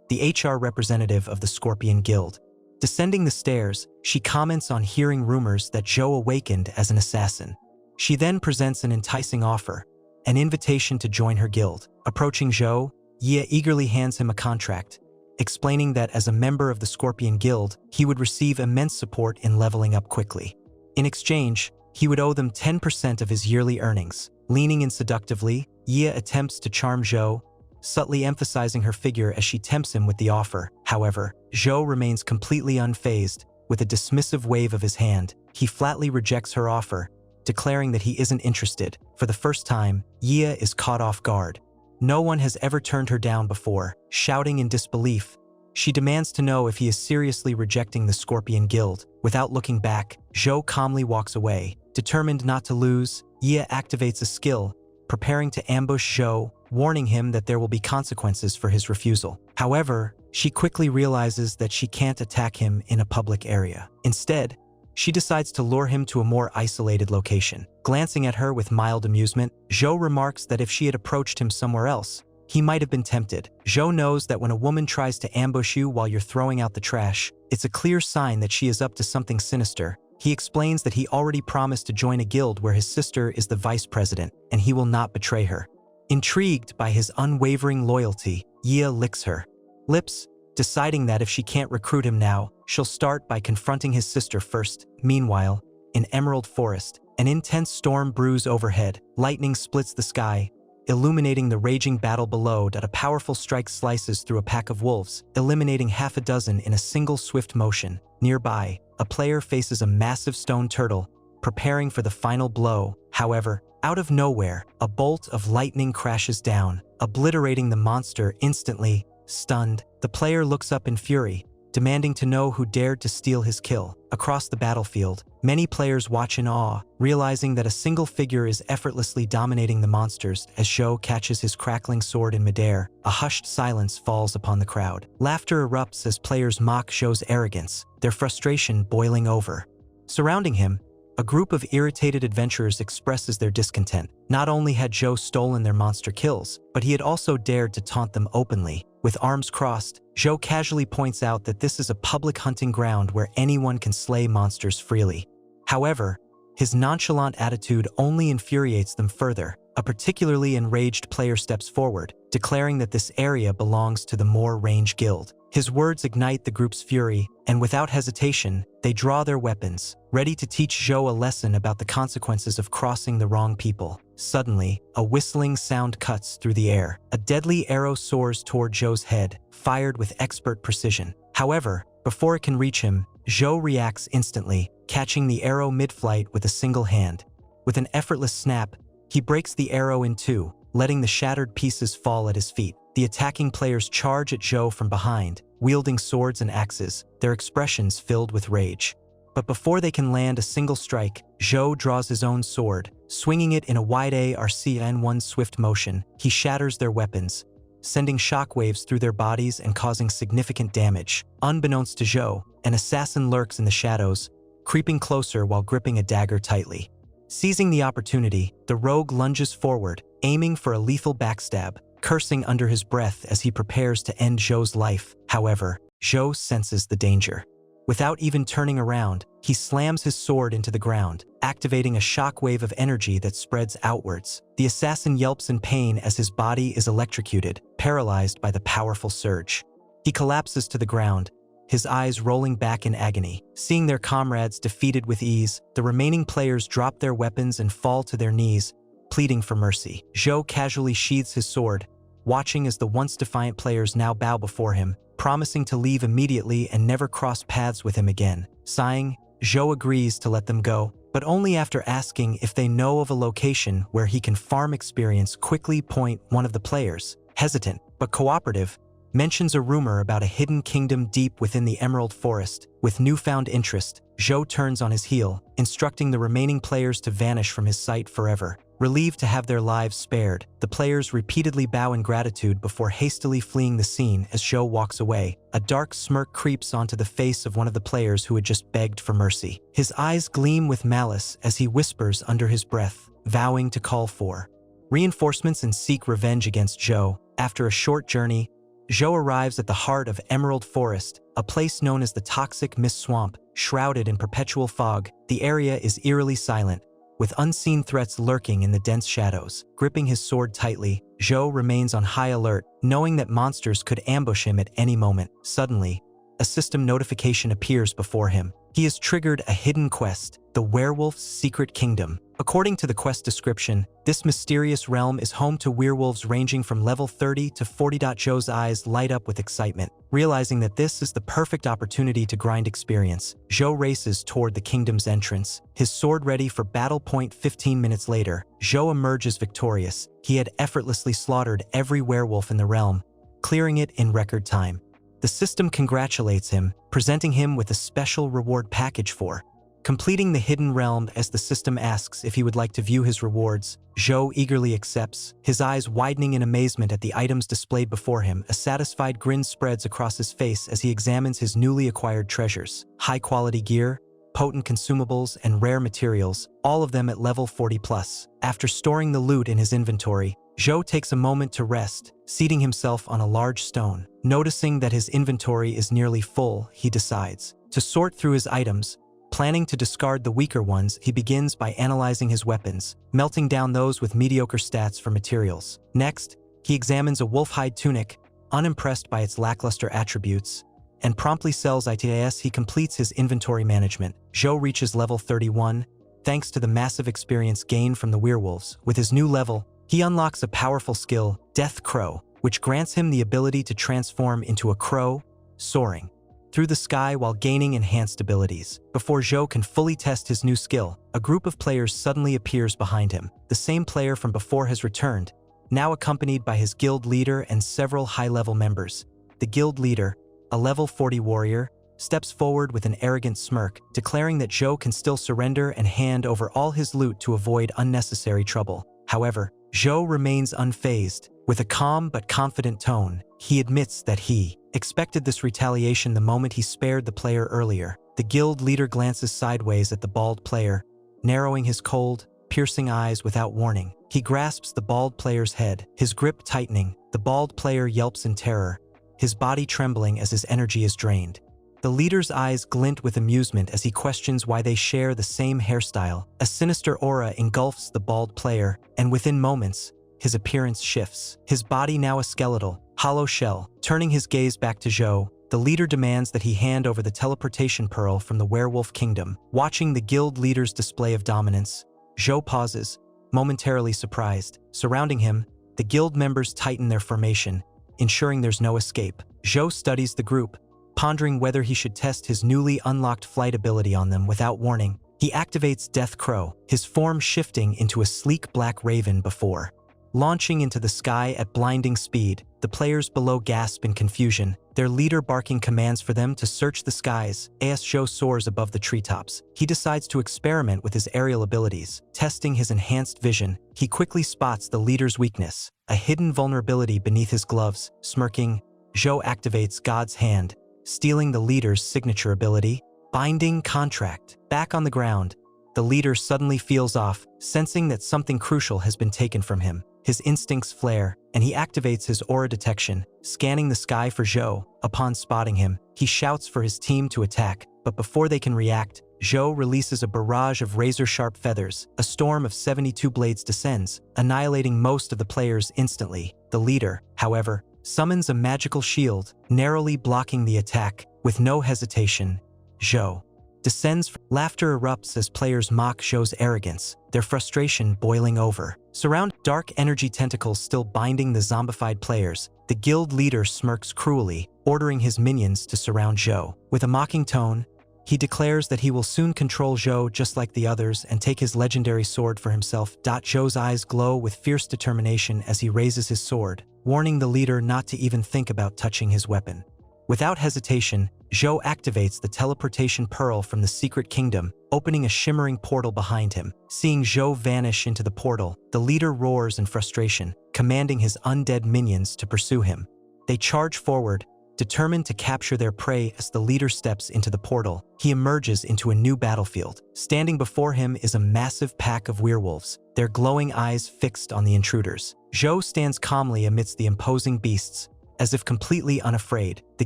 the HR representative of the Scorpion Guild. Descending the stairs, she comments on hearing rumors that Zhou awakened as an assassin. She then presents an enticing offer, an invitation to join her guild. Approaching Zhou, Yi eagerly hands him a contract, explaining that as a member of the Scorpion Guild, he would receive immense support in leveling up quickly. In exchange, he would owe them 10% of his yearly earnings. Leaning in seductively, Yi attempts to charm Zhou, subtly emphasizing her figure as she tempts him with the offer. However, Zhou remains completely unfazed. With a dismissive wave of his hand, he flatly rejects her offer, declaring that he isn't interested. For the first time, Yi is caught off guard. No one has ever turned her down before. Shouting in disbelief, she demands to know if he is seriously rejecting the Scorpion Guild. Without looking back, Zhou calmly walks away. Determined not to lose, Yi activates a skill, preparing to ambush Zhou, warning him that there will be consequences for his refusal. However, she quickly realizes that she can't attack him in a public area. Instead, she decides to lure him to a more isolated location. Glancing at her with mild amusement, Zhou remarks that if she had approached him somewhere else, he might have been tempted. Zhou knows that when a woman tries to ambush you while you're throwing out the trash, it's a clear sign that she is up to something sinister. He explains that he already promised to join a guild where his sister is the vice president, and he will not betray her. Intrigued by his unwavering loyalty, Yi licks her lips, deciding that if she can't recruit him now, she'll start by confronting his sister first. Meanwhile, in Emerald Forest, an intense storm brews overhead. Lightning splits the sky, illuminating the raging battle below. A powerful strike slices through a pack of wolves, eliminating half a dozen in a single swift motion. Nearby, a player faces a massive stone turtle, preparing for the final blow. However, out of nowhere, a bolt of lightning crashes down, obliterating the monster instantly. Stunned, the player looks up in fury, demanding to know who dared to steal his kill. Across the battlefield, many players watch in awe, realizing that a single figure is effortlessly dominating the monsters. As Zhou catches his crackling sword in midair, a hushed silence falls upon the crowd. Laughter erupts as players mock Zhou's arrogance, their frustration boiling over. Surrounding him, a group of irritated adventurers expresses their discontent. Not only had Zhou stolen their monster kills, but he had also dared to taunt them openly. With arms crossed, Zhou casually points out that this is a public hunting ground where anyone can slay monsters freely. However, his nonchalant attitude only infuriates them further. A particularly enraged player steps forward, declaring that this area belongs to the More Range Guild. His words ignite the group's fury, and without hesitation, they draw their weapons, ready to teach Zhou a lesson about the consequences of crossing the wrong people. Suddenly, a whistling sound cuts through the air. A deadly arrow soars toward Zhou's head, fired with expert precision. However, before it can reach him, Zhou reacts instantly, catching the arrow mid-flight with a single hand. With an effortless snap, he breaks the arrow in two, letting the shattered pieces fall at his feet. The attacking players charge at Zhou from behind, wielding swords and axes, their expressions filled with rage. But before they can land a single strike, Zhou draws his own sword, swinging it in a wide arc in one swift motion. He shatters their weapons, sending shockwaves through their bodies and causing significant damage. Unbeknownst to Zhou, an assassin lurks in the shadows, creeping closer while gripping a dagger tightly. Seizing the opportunity, the rogue lunges forward, aiming for a lethal backstab, cursing under his breath as he prepares to end Zhou's life. However, Zhou senses the danger. Without even turning around, he slams his sword into the ground, activating a shockwave of energy that spreads outwards. The assassin yelps in pain as his body is electrocuted, paralyzed by the powerful surge. He collapses to the ground, his eyes rolling back in agony. Seeing their comrades defeated with ease, the remaining players drop their weapons and fall to their knees, pleading for mercy. Zhou casually sheathes his sword, watching as the once defiant players now bow before him, promising to leave immediately and never cross paths with him again. Sighing, Zhou agrees to let them go, but only after asking if they know of a location where he can farm experience. Quickly point one of the players, hesitant but cooperative, mentions a rumor about a hidden kingdom deep within the Emerald Forest. With newfound interest, Zhou turns on his heel, instructing the remaining players to vanish from his sight forever. Relieved to have their lives spared, the players repeatedly bow in gratitude before hastily fleeing the scene. As Zhou walks away, a dark smirk creeps onto the face of one of the players who had just begged for mercy. His eyes gleam with malice as he whispers under his breath, vowing to call for reinforcements and seek revenge against Zhou. After a short journey, Zhou arrives at the heart of Emerald Forest, a place known as the Toxic Mist Swamp. Shrouded in perpetual fog, the area is eerily silent, with unseen threats lurking in the dense shadows. Gripping his sword tightly, Zhou remains on high alert, knowing that monsters could ambush him at any moment. Suddenly, a system notification appears before him. He has triggered a hidden quest, the Werewolf's Secret Kingdom. According to the quest description, this mysterious realm is home to werewolves ranging from level 30 to 40. Zhou's eyes light up with excitement. Realizing that this is the perfect opportunity to grind experience, Zhou races toward the kingdom's entrance, his sword ready for battle. 15 minutes later, Zhou emerges victorious. He had effortlessly slaughtered every werewolf in the realm, clearing it in record time. The system congratulates him, presenting him with a special reward package for completing the hidden realm. As the system asks if he would like to view his rewards, Zhou eagerly accepts, his eyes widening in amazement at the items displayed before him. A satisfied grin spreads across his face as he examines his newly acquired treasures. High-quality gear, potent consumables, and rare materials, all of them at level 40+. After storing the loot in his inventory, Zhou takes a moment to rest, seating himself on a large stone. Noticing that his inventory is nearly full, he decides to sort through his items. Planning to discard the weaker ones, he begins by analyzing his weapons, melting down those with mediocre stats for materials. Next, he examines a wolf-hide tunic, unimpressed by its lackluster attributes, and promptly sells it. As he completes his inventory management, Zhou reaches level 31, thanks to the massive experience gained from the werewolves. With his new level, He unlocks a powerful skill, Death Crow, which grants him the ability to transform into a crow, soaring through the sky while gaining enhanced abilities. Before Zhou can fully test his new skill, a group of players suddenly appears behind him. The same player from before has returned, now accompanied by his guild leader and several high-level members. The guild leader, a level 40 warrior, steps forward with an arrogant smirk, declaring that Zhou can still surrender and hand over all his loot to avoid unnecessary trouble. However, Zhou remains unfazed. With a calm but confident tone, he admits that he expected this retaliation the moment he spared the player earlier. The guild leader glances sideways at the bald player, narrowing his cold, piercing eyes without warning. He grasps the bald player's head, his grip tightening. The bald player yelps in terror, his body trembling as his energy is drained. The leader's eyes glint with amusement as he questions why they share the same hairstyle. A sinister aura engulfs the bald player, and within moments, his appearance shifts. His body now a skeletal, hollow shell. Turning his gaze back to Zhou, the leader demands that he hand over the teleportation pearl from the werewolf kingdom. Watching the guild leader's display of dominance, Zhou pauses, momentarily surprised. Surrounding him, the guild members tighten their formation, ensuring there's no escape. Zhou studies the group, pondering whether he should test his newly unlocked flight ability on them without warning. He activates Death Crow, his form shifting into a sleek black raven before launching into the sky at blinding speed. The players below gasp in confusion, their leader barking commands for them to search the skies. As Zhou soars above the treetops, he decides to experiment with his aerial abilities. Testing his enhanced vision, he quickly spots the leader's weakness, a hidden vulnerability beneath his gloves. Smirking, Zhou activates God's Hand, stealing the leader's signature ability, Binding Contract. Back on the ground, the leader suddenly feels off, sensing that something crucial has been taken from him. His instincts flare, and he activates his aura detection, scanning the sky for Zhou. Upon spotting him, he shouts for his team to attack, but before they can react, Zhou releases a barrage of razor-sharp feathers. A storm of 72 blades descends, annihilating most of the players instantly. The leader, however, summons a magical shield, narrowly blocking the attack. With no hesitation, Zhou descends. Laughter erupts as players mock Zhou's arrogance, their frustration boiling over. Surround dark energy tentacles still binding the zombified players. The guild leader smirks cruelly, ordering his minions to surround Zhou. With a mocking tone, he declares that he will soon control Zhou just like the others and take his legendary sword for himself. Zhou's eyes glow with fierce determination as he raises his sword, warning the leader not to even think about touching his weapon. Without hesitation, Zhou activates the teleportation pearl from the secret kingdom, opening a shimmering portal behind him. Seeing Zhou vanish into the portal, the leader roars in frustration, commanding his undead minions to pursue him. They charge forward, determined to capture their prey. As the leader steps into the portal, he emerges into a new battlefield. Standing before him is a massive pack of werewolves, their glowing eyes fixed on the intruders. Zhou stands calmly amidst the imposing beasts, as if completely unafraid. The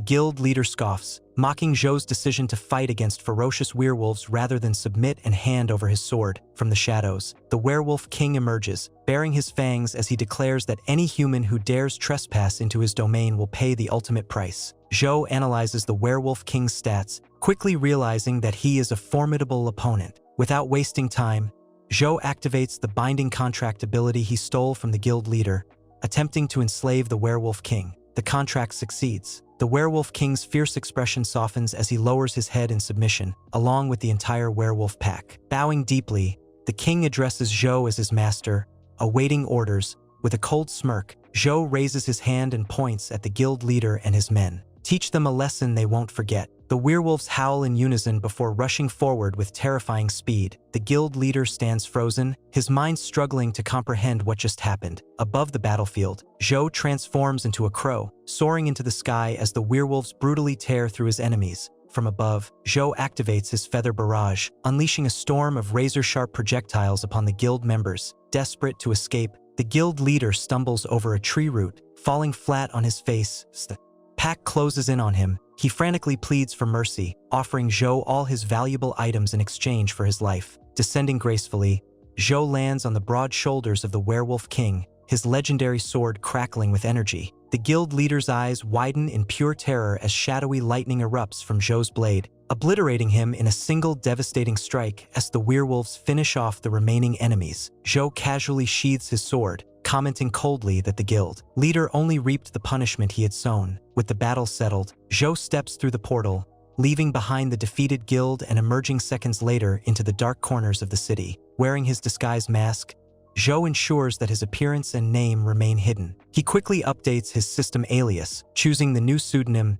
guild leader scoffs, mocking Zhou's decision to fight against ferocious werewolves rather than submit and hand over his sword. From the shadows, the werewolf king emerges, baring his fangs as he declares that any human who dares trespass into his domain will pay the ultimate price. Zhou analyzes the werewolf king's stats, quickly realizing that he is a formidable opponent. Without wasting time, Zhou activates the Binding Contract ability he stole from the guild leader, attempting to enslave the werewolf king. The contract succeeds. The werewolf king's fierce expression softens as he lowers his head in submission, along with the entire werewolf pack. Bowing deeply, the king addresses Zhou as his master, awaiting orders. With a cold smirk, Zhou raises his hand and points at the guild leader and his men. Teach them a lesson they won't forget. The werewolves howl in unison before rushing forward with terrifying speed. The guild leader stands frozen, his mind struggling to comprehend what just happened. Above the battlefield, Zhou transforms into a crow, soaring into the sky as the werewolves brutally tear through his enemies. From above, Zhou activates his feather barrage, unleashing a storm of razor-sharp projectiles upon the guild members. Desperate to escape, the guild leader stumbles over a tree root, falling flat on his face. The pack closes in on him. He frantically pleads for mercy, offering Zhou all his valuable items in exchange for his life. Descending gracefully, Zhou lands on the broad shoulders of the werewolf king, his legendary sword crackling with energy. The guild leader's eyes widen in pure terror as shadowy lightning erupts from Zhou's blade, obliterating him in a single devastating strike. As the werewolves finish off the remaining enemies, Zhou casually sheathes his sword, commenting coldly that the guild leader only reaped the punishment he had sown. With the battle settled, Zhou steps through the portal, leaving behind the defeated guild and emerging seconds later into the dark corners of the city. Wearing his disguise mask, Zhou ensures that his appearance and name remain hidden. He quickly updates his system alias, choosing the new pseudonym,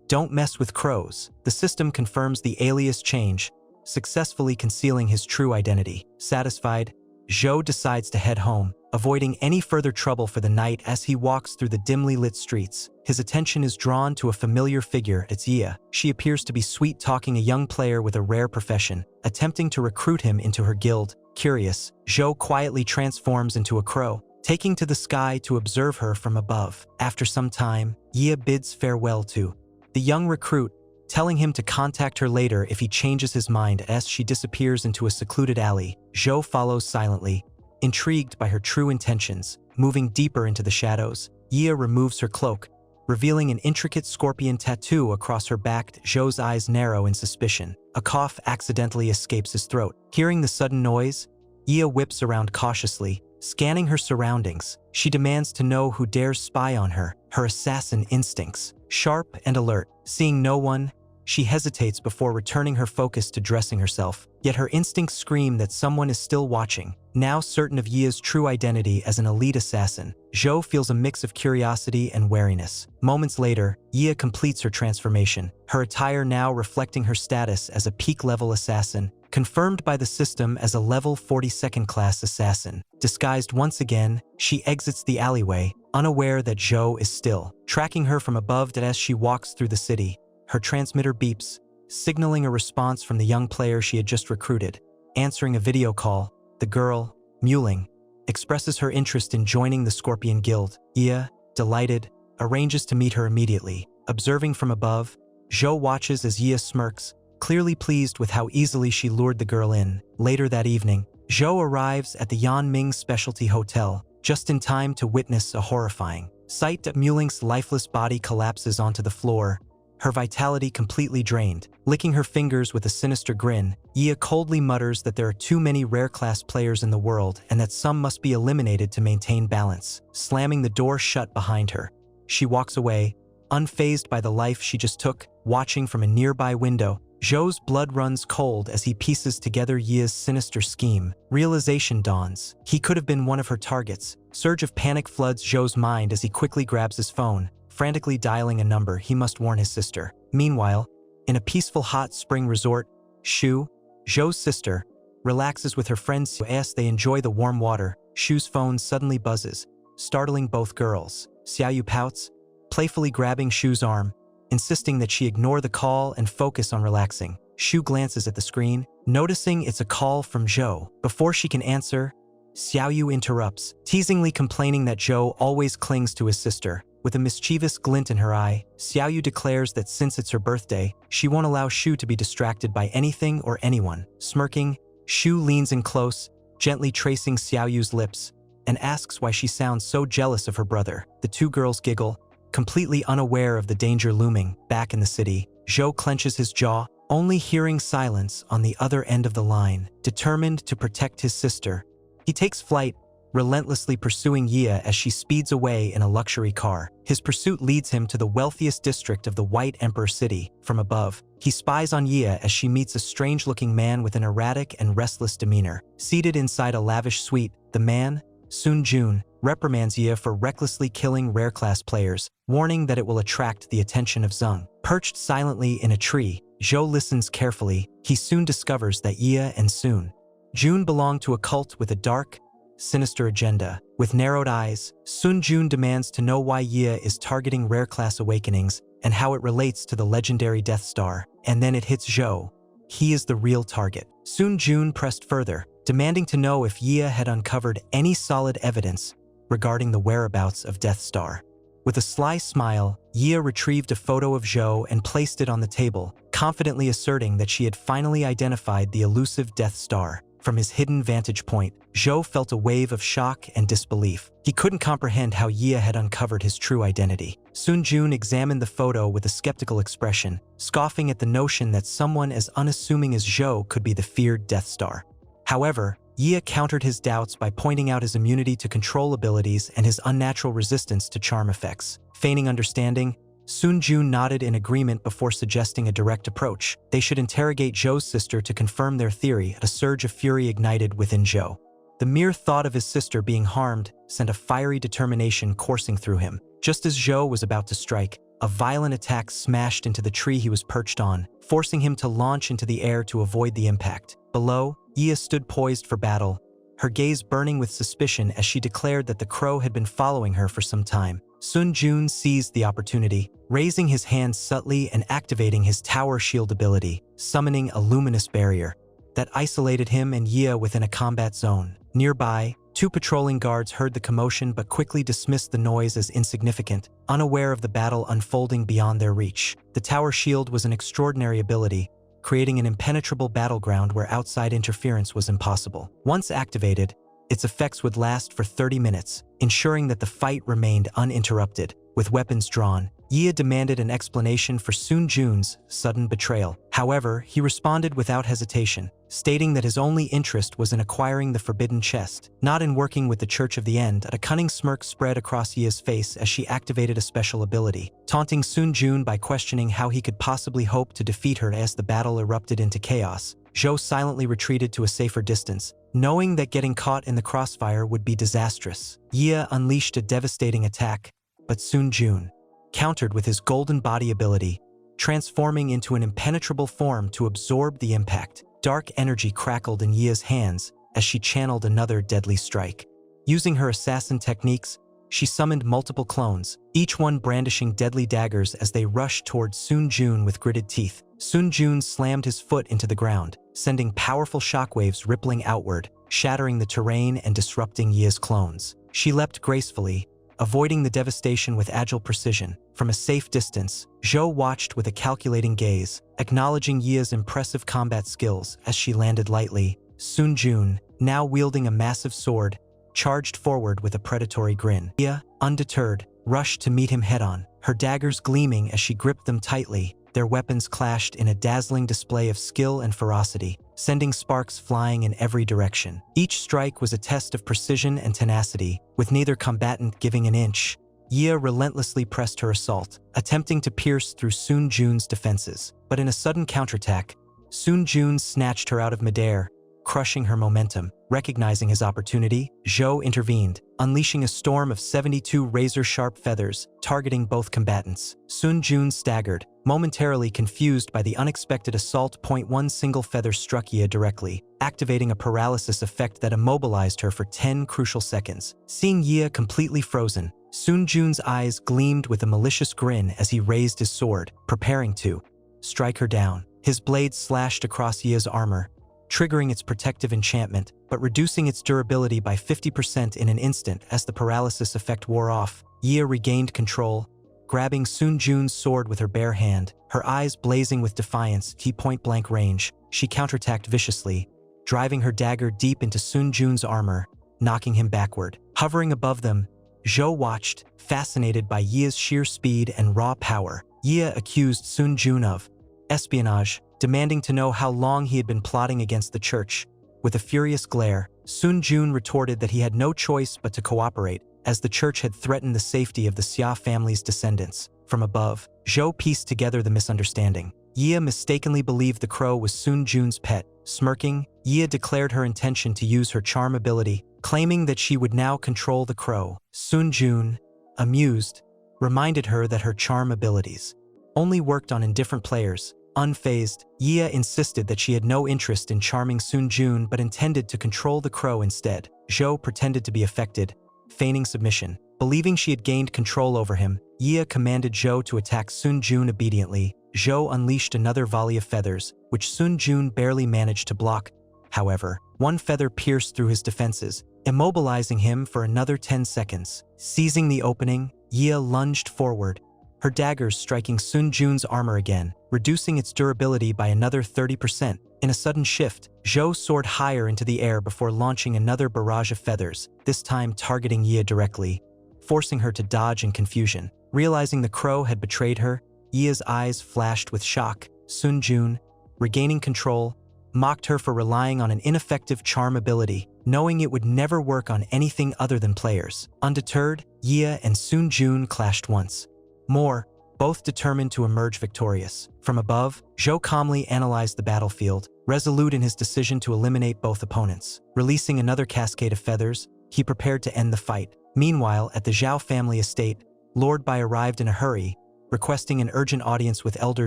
"Don't Mess with Crows." The system confirms the alias change, successfully concealing his true identity. Satisfied, Zhou decides to head home, avoiding any further trouble for the night. As he walks through the dimly lit streets, his attention is drawn to a familiar figure. It's Yi. She appears to be sweet-talking a young player with a rare profession, attempting to recruit him into her guild. Curious, Zhou quietly transforms into a crow, taking to the sky to observe her from above. After some time, Yi bids farewell to the young recruit, telling him to contact her later if he changes his mind. As she disappears into a secluded alley, Zhou follows silently, intrigued by her true intentions. Moving deeper into the shadows, Yi removes her cloak, revealing an intricate scorpion tattoo across her back. Zhou's eyes narrow in suspicion. A cough accidentally escapes his throat. Hearing the sudden noise, Yi whips around cautiously, scanning her surroundings. She demands to know who dares spy on her. Her assassin instincts, sharp and alert. Seeing no one, she hesitates before returning her focus to dressing herself. Yet her instincts scream that someone is still watching. Now certain of Yi's true identity as an elite assassin, Zhou feels a mix of curiosity and wariness. Moments later, Yi completes her transformation, her attire now reflecting her status as a peak-level assassin, confirmed by the system as a level 42nd class assassin. Disguised once again, she exits the alleyway, unaware that Zhou is still tracking her from above. As she walks through the city, her transmitter beeps, signaling a response from the young player she had just recruited. Answering a video call, the girl, mewling, expresses her interest in joining the Scorpion Guild. Yi, delighted, arranges to meet her immediately. Observing from above, Zhou watches as Yi smirks, clearly pleased with how easily she lured the girl in. Later that evening, Zhou arrives at the Yanming Specialty Hotel, just in time to witness a horrifying sight. Mewling's lifeless body collapses onto the floor, her vitality completely drained. Licking her fingers with a sinister grin, Yi coldly mutters that there are too many rare-class players in the world and that some must be eliminated to maintain balance. Slamming the door shut behind her, she walks away, unfazed by the life she just took. Watching from a nearby window, Zhou's blood runs cold as he pieces together Yi's sinister scheme. Realization dawns. He could have been one of her targets. Surge of panic floods Zhou's mind as he quickly grabs his phone, frantically dialing a number he must warn his sister. Meanwhile, in a peaceful hot spring resort, Shu, Zhou's sister, relaxes with her friends as they enjoy the warm water. Shu's phone suddenly buzzes, startling both girls. Xiaoyu pouts, playfully grabbing Shu's arm, insisting that she ignore the call and focus on relaxing. Shu glances at the screen, noticing it's a call from Zhou. Before she can answer, Xiaoyu interrupts, teasingly complaining that Zhou always clings to his sister. With a mischievous glint in her eye, Xiaoyu declares that since it's her birthday, she won't allow Shu to be distracted by anything or anyone. Smirking, Shu leans in close, gently tracing Xiaoyu's lips, and asks why she sounds so jealous of her brother. The two girls giggle, completely unaware of the danger looming. Back in the city, Zhou clenches his jaw, only hearing silence on the other end of the line. Determined to protect his sister, he takes flight, relentlessly pursuing Yi as she speeds away in a luxury car. His pursuit leads him to the wealthiest district of the White Emperor City. From above, he spies on Yi as she meets a strange-looking man with an erratic and restless demeanor. Seated inside a lavish suite, the man, Sun Jun, reprimands Yi for recklessly killing rare-class players, warning that it will attract the attention of Zheng. Perched silently in a tree, Zhou listens carefully. He soon discovers that Yi and Sun Jun belong to a cult with a dark, sinister agenda. With narrowed eyes, Sun Jun demands to know why Yi is targeting rare-class awakenings and how it relates to the legendary Death Star. And then it hits Zhou. He is the real target. Sun Jun pressed further, demanding to know if Yi had uncovered any solid evidence regarding the whereabouts of Death Star. With a sly smile, Yi retrieved a photo of Zhou and placed it on the table, confidently asserting that she had finally identified the elusive Death Star. From his hidden vantage point, Zhou felt a wave of shock and disbelief. He couldn't comprehend how Yi had uncovered his true identity. Sun Jun examined the photo with a skeptical expression, scoffing at the notion that someone as unassuming as Zhou could be the feared Death Star. However, Yi countered his doubts by pointing out his immunity to control abilities and his unnatural resistance to charm effects. Feigning understanding, Sun Jun nodded in agreement before suggesting a direct approach. They should interrogate Zhou's sister to confirm their theory. A surge of fury ignited within Zhou. The mere thought of his sister being harmed sent a fiery determination coursing through him. Just as Zhou was about to strike, a violent attack smashed into the tree he was perched on, forcing him to launch into the air to avoid the impact. Below, Yi stood poised for battle, her gaze burning with suspicion as she declared that the crow had been following her for some time. Sun Jun seized the opportunity, raising his hand subtly and activating his tower shield ability, summoning a luminous barrier that isolated him and Yi within a combat zone. Nearby, two patrolling guards heard the commotion but quickly dismissed the noise as insignificant, unaware of the battle unfolding beyond their reach. The tower shield was an extraordinary ability, creating an impenetrable battleground where outside interference was impossible. Once activated, its effects would last for 30 minutes, ensuring that the fight remained uninterrupted. With weapons drawn, Yi demanded an explanation for Sun Jun's sudden betrayal. However, he responded without hesitation, stating that his only interest was in acquiring the forbidden chest, not in working with the Church of the End. A cunning smirk spread across Yi's face as she activated a special ability, taunting Sun Jun by questioning how he could possibly hope to defeat her as the battle erupted into chaos. Zhou silently retreated to a safer distance, knowing that getting caught in the crossfire would be disastrous. Yi unleashed a devastating attack, but Sun Jun countered with his golden body ability, transforming into an impenetrable form to absorb the impact. Dark energy crackled in Yi's hands as she channeled another deadly strike. Using her assassin techniques, she summoned multiple clones, each one brandishing deadly daggers as they rushed towards Sun Jun with gritted teeth. Sun Jun slammed his foot into the ground, sending powerful shockwaves rippling outward, shattering the terrain and disrupting Yi's clones. She leapt gracefully, avoiding the devastation with agile precision. From a safe distance, Zhou watched with a calculating gaze, acknowledging Yi's impressive combat skills as she landed lightly. Sun Jun, now wielding a massive sword, charged forward with a predatory grin. Yi, undeterred, rushed to meet him head-on, her daggers gleaming as she gripped them tightly. Their weapons clashed in a dazzling display of skill and ferocity, sending sparks flying in every direction. Each strike was a test of precision and tenacity, with neither combatant giving an inch. Yi relentlessly pressed her assault, attempting to pierce through Sun Jun's defenses. But in a sudden counterattack, Sun Jun snatched her out of midair, crushing her momentum. Recognizing his opportunity, Zhou intervened, unleashing a storm of 72 razor-sharp feathers, targeting both combatants. Sun Jun staggered, momentarily confused by the unexpected assault. One single feather struck Yi directly, activating a paralysis effect that immobilized her for 10 crucial seconds. Seeing Yi completely frozen, Sun Jun's eyes gleamed with a malicious grin as he raised his sword, preparing to strike her down. His blade slashed across Yi's armor, triggering its protective enchantment, but reducing its durability by 50% in an instant. As the paralysis effect wore off, Yi regained control, grabbing Sun Jun's sword with her bare hand, her eyes blazing with defiance. Point-blank range, she counterattacked viciously, driving her dagger deep into Sun Jun's armor, knocking him backward. Hovering above them, Zhou watched, fascinated by Yi's sheer speed and raw power. Yi accused Sun Jun of espionage, demanding to know how long he had been plotting against the church. With a furious glare, Sun Jun retorted that he had no choice but to cooperate, as the church had threatened the safety of the Xia family's descendants. From above, Zhou pieced together the misunderstanding. Yi mistakenly believed the crow was Sun Jun's pet. Smirking, Yi declared her intention to use her charm ability, claiming that she would now control the crow. Sun Jun, amused, reminded her that her charm abilities only worked on indifferent players. Unfazed, Yi insisted that she had no interest in charming Sun Jun but intended to control the crow instead. Zhou pretended to be affected, feigning submission. Believing she had gained control over him, Yi commanded Zhou to attack Sun Jun obediently. Zhou unleashed another volley of feathers, which Sun Jun barely managed to block. However, one feather pierced through his defenses, immobilizing him for another 10 seconds. Seizing the opening, Yi lunged forward, her daggers striking Sun Jun's armor again, reducing its durability by another 30%. In a sudden shift, Zhou soared higher into the air before launching another barrage of feathers, this time targeting Yi directly, forcing her to dodge in confusion. Realizing the crow had betrayed her, Yi's eyes flashed with shock. Sun Jun, regaining control, mocked her for relying on an ineffective charm ability, knowing it would never work on anything other than players. Undeterred, Yi and Sun Jun clashed once more, both determined to emerge victorious. From above, Zhou calmly analyzed the battlefield, resolute in his decision to eliminate both opponents. Releasing another cascade of feathers, he prepared to end the fight. Meanwhile, at the Zhao family estate, Lord Bai arrived in a hurry, requesting an urgent audience with Elder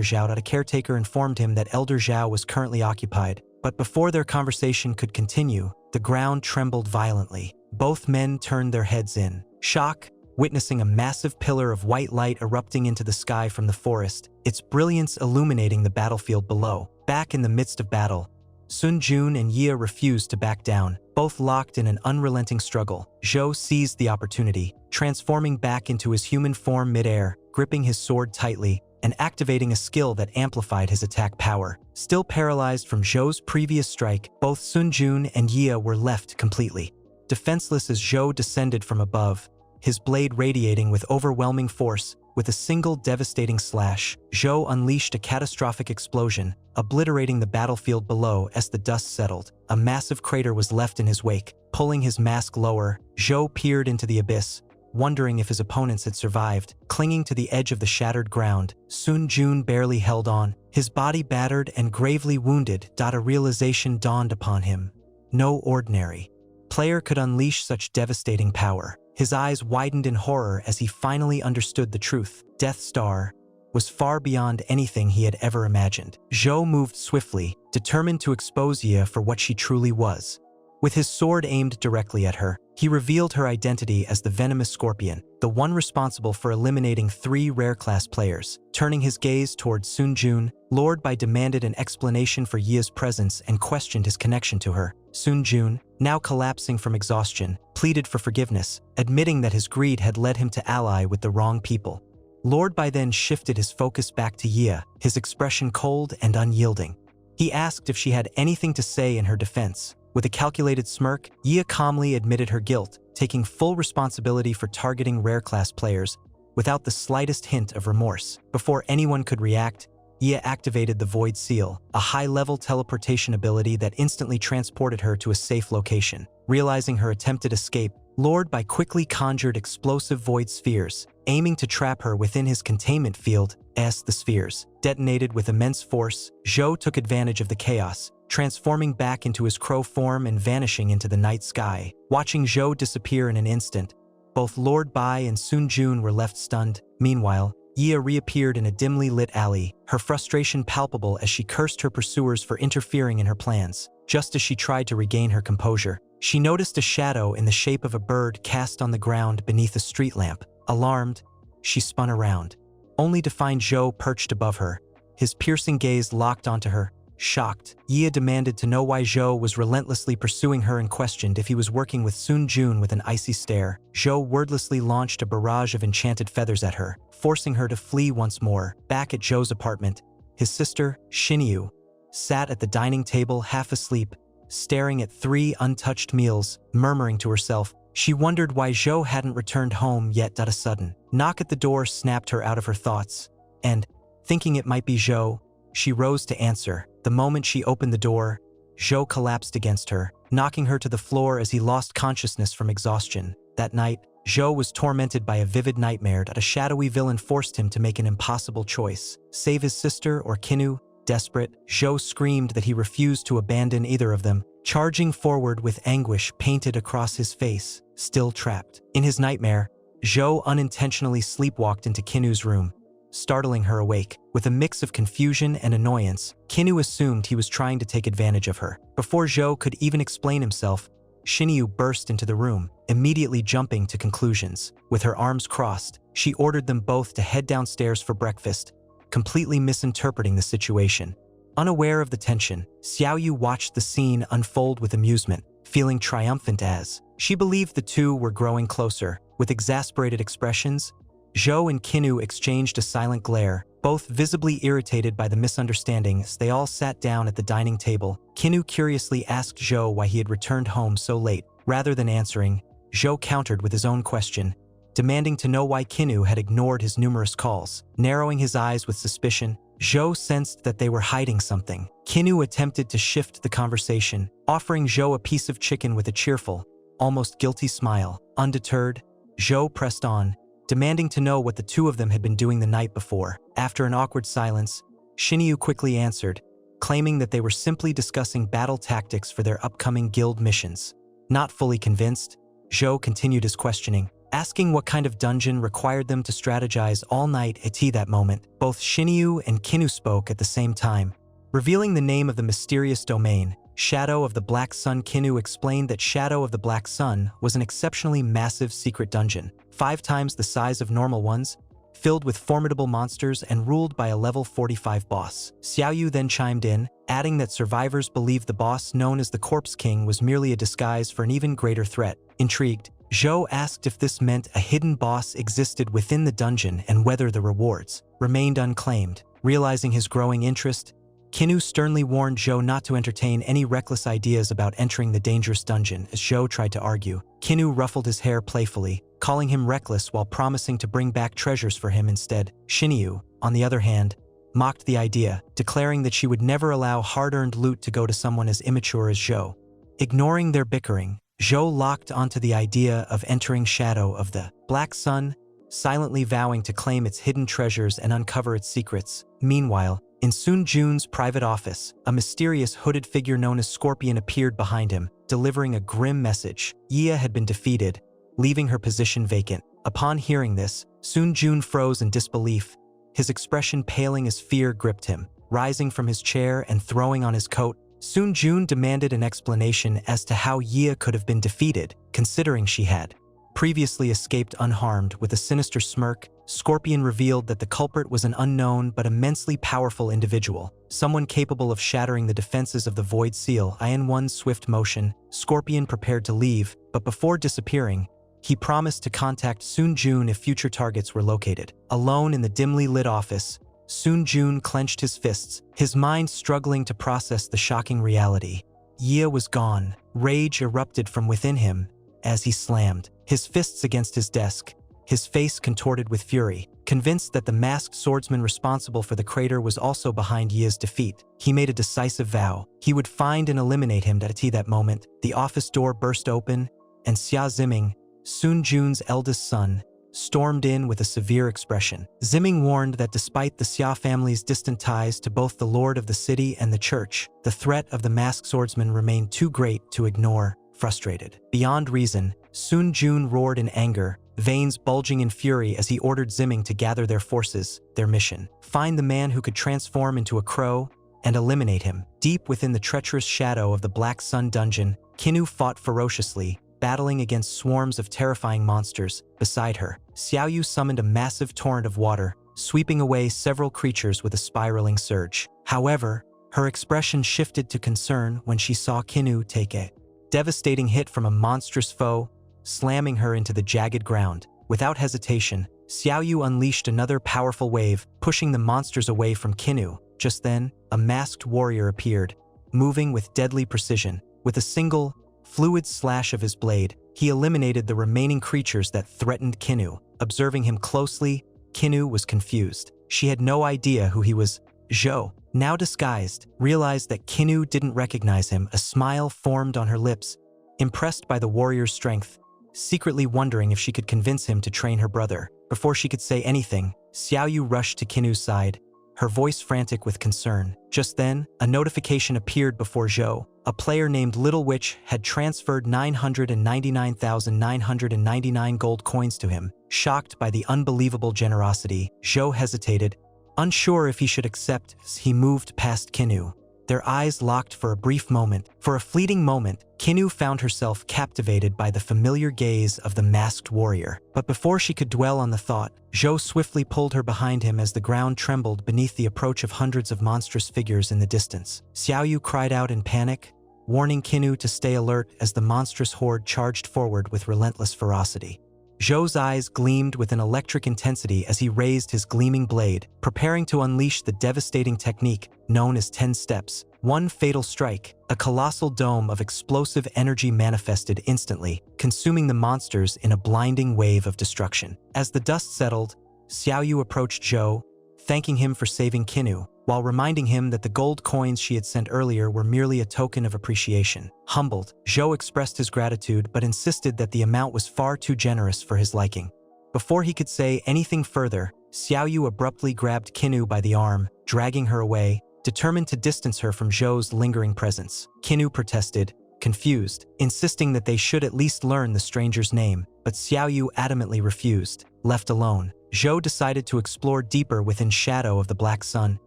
Zhao. A caretaker informed him that Elder Zhao was currently occupied, but before their conversation could continue, the ground trembled violently. Both men turned their heads in shock, witnessing a massive pillar of white light erupting into the sky from the forest, its brilliance illuminating the battlefield below. Back in the midst of battle, Sun Jun and Yi refused to back down, both locked in an unrelenting struggle. Zhou seized the opportunity, transforming back into his human form mid-air, gripping his sword tightly, and activating a skill that amplified his attack power. Still paralyzed from Zhou's previous strike, both Sun Jun and Yi were left completely defenseless as Zhou descended from above, his blade radiating with overwhelming force. With a single devastating slash, Zhou unleashed a catastrophic explosion, obliterating the battlefield below. As the dust settled, a massive crater was left in his wake. Pulling his mask lower, Zhou peered into the abyss, wondering if his opponents had survived. Clinging to the edge of the shattered ground, Sun Jun barely held on, his body battered and gravely wounded. A realization dawned upon him. No ordinary player could unleash such devastating power. His eyes widened in horror as he finally understood the truth. Death Star was far beyond anything he had ever imagined. Zhou moved swiftly, determined to expose Yi for what she truly was. With his sword aimed directly at her, he revealed her identity as the venomous scorpion, the one responsible for eliminating 3 rare-class players. Turning his gaze towards Sun Jun, Lord Bai demanded an explanation for Yi's presence and questioned his connection to her. Sun Jun, now collapsing from exhaustion, pleaded for forgiveness, admitting that his greed had led him to ally with the wrong people. Lord Bai then shifted his focus back to Yi, his expression cold and unyielding. He asked if she had anything to say in her defense. With a calculated smirk, Yi calmly admitted her guilt, taking full responsibility for targeting rare-class players, without the slightest hint of remorse. Before anyone could react, Yi activated the Void Seal, a high-level teleportation ability that instantly transported her to a safe location. Realizing her attempted escape, Lord Bai quickly conjured explosive void spheres, aiming to trap her within his containment field. As the spheres detonated with immense force, Zhou took advantage of the chaos, transforming back into his crow form and vanishing into the night sky. Watching Zhou disappear in an instant, both Lord Bai and Sun Jun were left stunned. Meanwhile, Yi reappeared in a dimly lit alley, her frustration palpable as she cursed her pursuers for interfering in her plans. Just as she tried to regain her composure, she noticed a shadow in the shape of a bird cast on the ground beneath a street lamp. Alarmed, she spun around, only to find Zhou perched above her, his piercing gaze locked onto her. Shocked, Yi demanded to know why Zhou was relentlessly pursuing her and questioned if he was working with Sun Jun. With an icy stare, Zhou wordlessly launched a barrage of enchanted feathers at her, forcing her to flee once more. Back at Zhou's apartment, his sister, Xinyu, sat at the dining table half asleep, staring at 3 untouched meals, murmuring to herself. She wondered why Zhou hadn't returned home yet. A sudden knock at the door snapped her out of her thoughts, and, thinking it might be Zhou, she rose to answer. The moment she opened the door, Zhou collapsed against her, knocking her to the floor as he lost consciousness from exhaustion. That night, Zhou was tormented by a vivid nightmare that a shadowy villain forced him to make an impossible choice: save his sister or Kinu. Desperate, Zhou screamed that he refused to abandon either of them, charging forward with anguish painted across his face. Still trapped in his nightmare, Zhou unintentionally sleepwalked into Kinu's room, startling her awake. With a mix of confusion and annoyance, Kinu assumed he was trying to take advantage of her. Before Zhou could even explain himself, Xinyu burst into the room, immediately jumping to conclusions. With her arms crossed, she ordered them both to head downstairs for breakfast, completely misinterpreting the situation. Unaware of the tension, Xiaoyu watched the scene unfold with amusement, feeling triumphant as she believed the two were growing closer. With exasperated expressions, Zhou and Kinu exchanged a silent glare, both visibly irritated by the misunderstanding. As they all sat down at the dining table, Kinu curiously asked Zhou why he had returned home so late. Rather than answering, Zhou countered with his own question. demanding to know why Kinu had ignored his numerous calls. Narrowing his eyes with suspicion, Zhou sensed that they were hiding something. Kinu attempted to shift the conversation, offering Zhou a piece of chicken with a cheerful, almost guilty smile. Undeterred, Zhou pressed on, demanding to know what the two of them had been doing the night before. After an awkward silence, Xinyu quickly answered, claiming that they were simply discussing battle tactics for their upcoming guild missions. Not fully convinced, Zhou continued his questioning, asking what kind of dungeon required them to strategize all night at that moment. Both Xinyu and Kinu spoke at the same time, revealing the name of the mysterious domain. Shadow of the Black Sun. Kinu explained that Shadow of the Black Sun was an exceptionally massive secret dungeon, 5 times the size of normal ones, filled with formidable monsters and ruled by a level 45 boss. Xiaoyu then chimed in, adding that survivors believed the boss known as the Corpse King was merely a disguise for an even greater threat. Intrigued, Zhou asked if this meant a hidden boss existed within the dungeon and whether the rewards remained unclaimed. Realizing his growing interest, Kinu sternly warned Zhou not to entertain any reckless ideas about entering the dangerous dungeon. As Zhou tried to argue, Kinu ruffled his hair playfully, calling him reckless while promising to bring back treasures for him instead. Xinyu, on the other hand, mocked the idea, declaring that she would never allow hard-earned loot to go to someone as immature as Zhou. Ignoring their bickering, Zhou locked onto the idea of entering Shadow of the Black Sun, silently vowing to claim its hidden treasures and uncover its secrets. Meanwhile, in Sun Jun's private office, a mysterious hooded figure known as Scorpion appeared behind him, delivering a grim message. Yi had been defeated, leaving her position vacant. Upon hearing this, Sun Jun froze in disbelief, his expression paling as fear gripped him. Rising from his chair and throwing on his coat, Sun Jun demanded an explanation as to how Yi could have been defeated, considering she had previously escaped unharmed. With a sinister smirk, Scorpion revealed that the culprit was an unknown but immensely powerful individual, someone capable of shattering the defenses of the Void Seal. In one swift motion, Scorpion prepared to leave, but before disappearing, he promised to contact Sun Jun if future targets were located. Alone in the dimly lit office, Sun Jun clenched his fists, his mind struggling to process the shocking reality. Yi was gone. Rage erupted from within him as he slammed his fists against his desk, his face contorted with fury. Convinced that the masked swordsman responsible for the crater was also behind Yi's defeat, he made a decisive vow. He would find and eliminate him. At that moment, the office door burst open, and Xia Ziming, Sun Jun's eldest son, stormed in with a severe expression. Ziming warned that despite the Xia family's distant ties to both the lord of the city and the church, the threat of the masked swordsman remained too great to ignore. Frustrated beyond reason, Sun Jun roared in anger, veins bulging in fury as he ordered Ziming to gather their forces. Their mission: find the man who could transform into a crow and eliminate him. Deep within the treacherous shadow of the Black Sun dungeon, Kinu fought ferociously, battling against swarms of terrifying monsters. Beside her, Xiaoyu summoned a massive torrent of water, sweeping away several creatures with a spiraling surge. However, her expression shifted to concern when she saw Kinu take a devastating hit from a monstrous foe, slamming her into the jagged ground. Without hesitation, Xiaoyu unleashed another powerful wave, pushing the monsters away from Kinu. Just then, a masked warrior appeared, moving with deadly precision. With a single, fluid slash of his blade, he eliminated the remaining creatures that threatened Kinu. Observing him closely, Kinu was confused. She had no idea who he was. Zhou, now disguised, realized that Kinu didn't recognize him. A smile formed on her lips, impressed by the warrior's strength, secretly wondering if she could convince him to train her brother. Before she could say anything, Xiaoyu rushed to Kinu's side, her voice frantic with concern. Just then, a notification appeared before Zhou. A player named Little Witch had transferred 999,999 gold coins to him. Shocked by the unbelievable generosity, Zhou hesitated, unsure if he should accept. As he moved past Kinu, their eyes locked for a brief moment. For a fleeting moment, Kinu found herself captivated by the familiar gaze of the masked warrior. But before she could dwell on the thought, Zhou swiftly pulled her behind him as the ground trembled beneath the approach of hundreds of monstrous figures in the distance. Xiaoyu cried out in panic, warning Kinu to stay alert as the monstrous horde charged forward with relentless ferocity. Zhou's eyes gleamed with an electric intensity as he raised his gleaming blade, preparing to unleash the devastating technique known as 10 steps. One fatal strike, a colossal dome of explosive energy manifested instantly, consuming the monsters in a blinding wave of destruction. As the dust settled, Xiaoyu approached Zhou, thanking him for saving Qinu, while reminding him that the gold coins she had sent earlier were merely a token of appreciation. Humbled, Zhou expressed his gratitude but insisted that the amount was far too generous for his liking. Before he could say anything further, Xiaoyu abruptly grabbed Qinu by the arm, dragging her away, determined to distance her from Zhou's lingering presence. Qinu protested, confused, insisting that they should at least learn the stranger's name, but Xiaoyu adamantly refused. Left alone, Zhou decided to explore deeper within shadow of the Black Sun,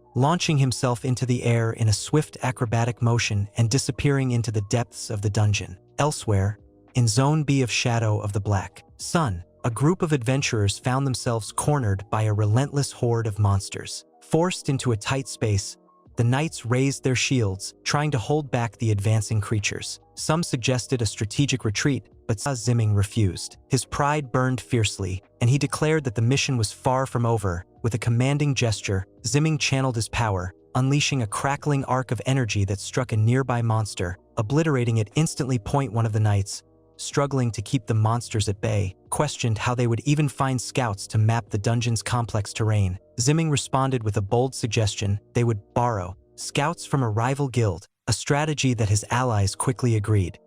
launching himself into the air in a swift acrobatic motion and disappearing into the depths of the dungeon. Elsewhere, in Zone B of Shadow of the Black Sun, a group of adventurers found themselves cornered by a relentless horde of monsters. Forced into a tight space, the knights raised their shields, trying to hold back the advancing creatures. Some suggested a strategic retreat, but Ziming refused. His pride burned fiercely, and he declared that the mission was far from over. With a commanding gesture, Ziming channeled his power, unleashing a crackling arc of energy that struck a nearby monster, obliterating it instantly. One of the knights, struggling to keep the monsters at bay, questioned how they would even find scouts to map the dungeon's complex terrain. Ziming responded with a bold suggestion: they would borrow scouts from a rival guild, a strategy that his allies quickly agreed.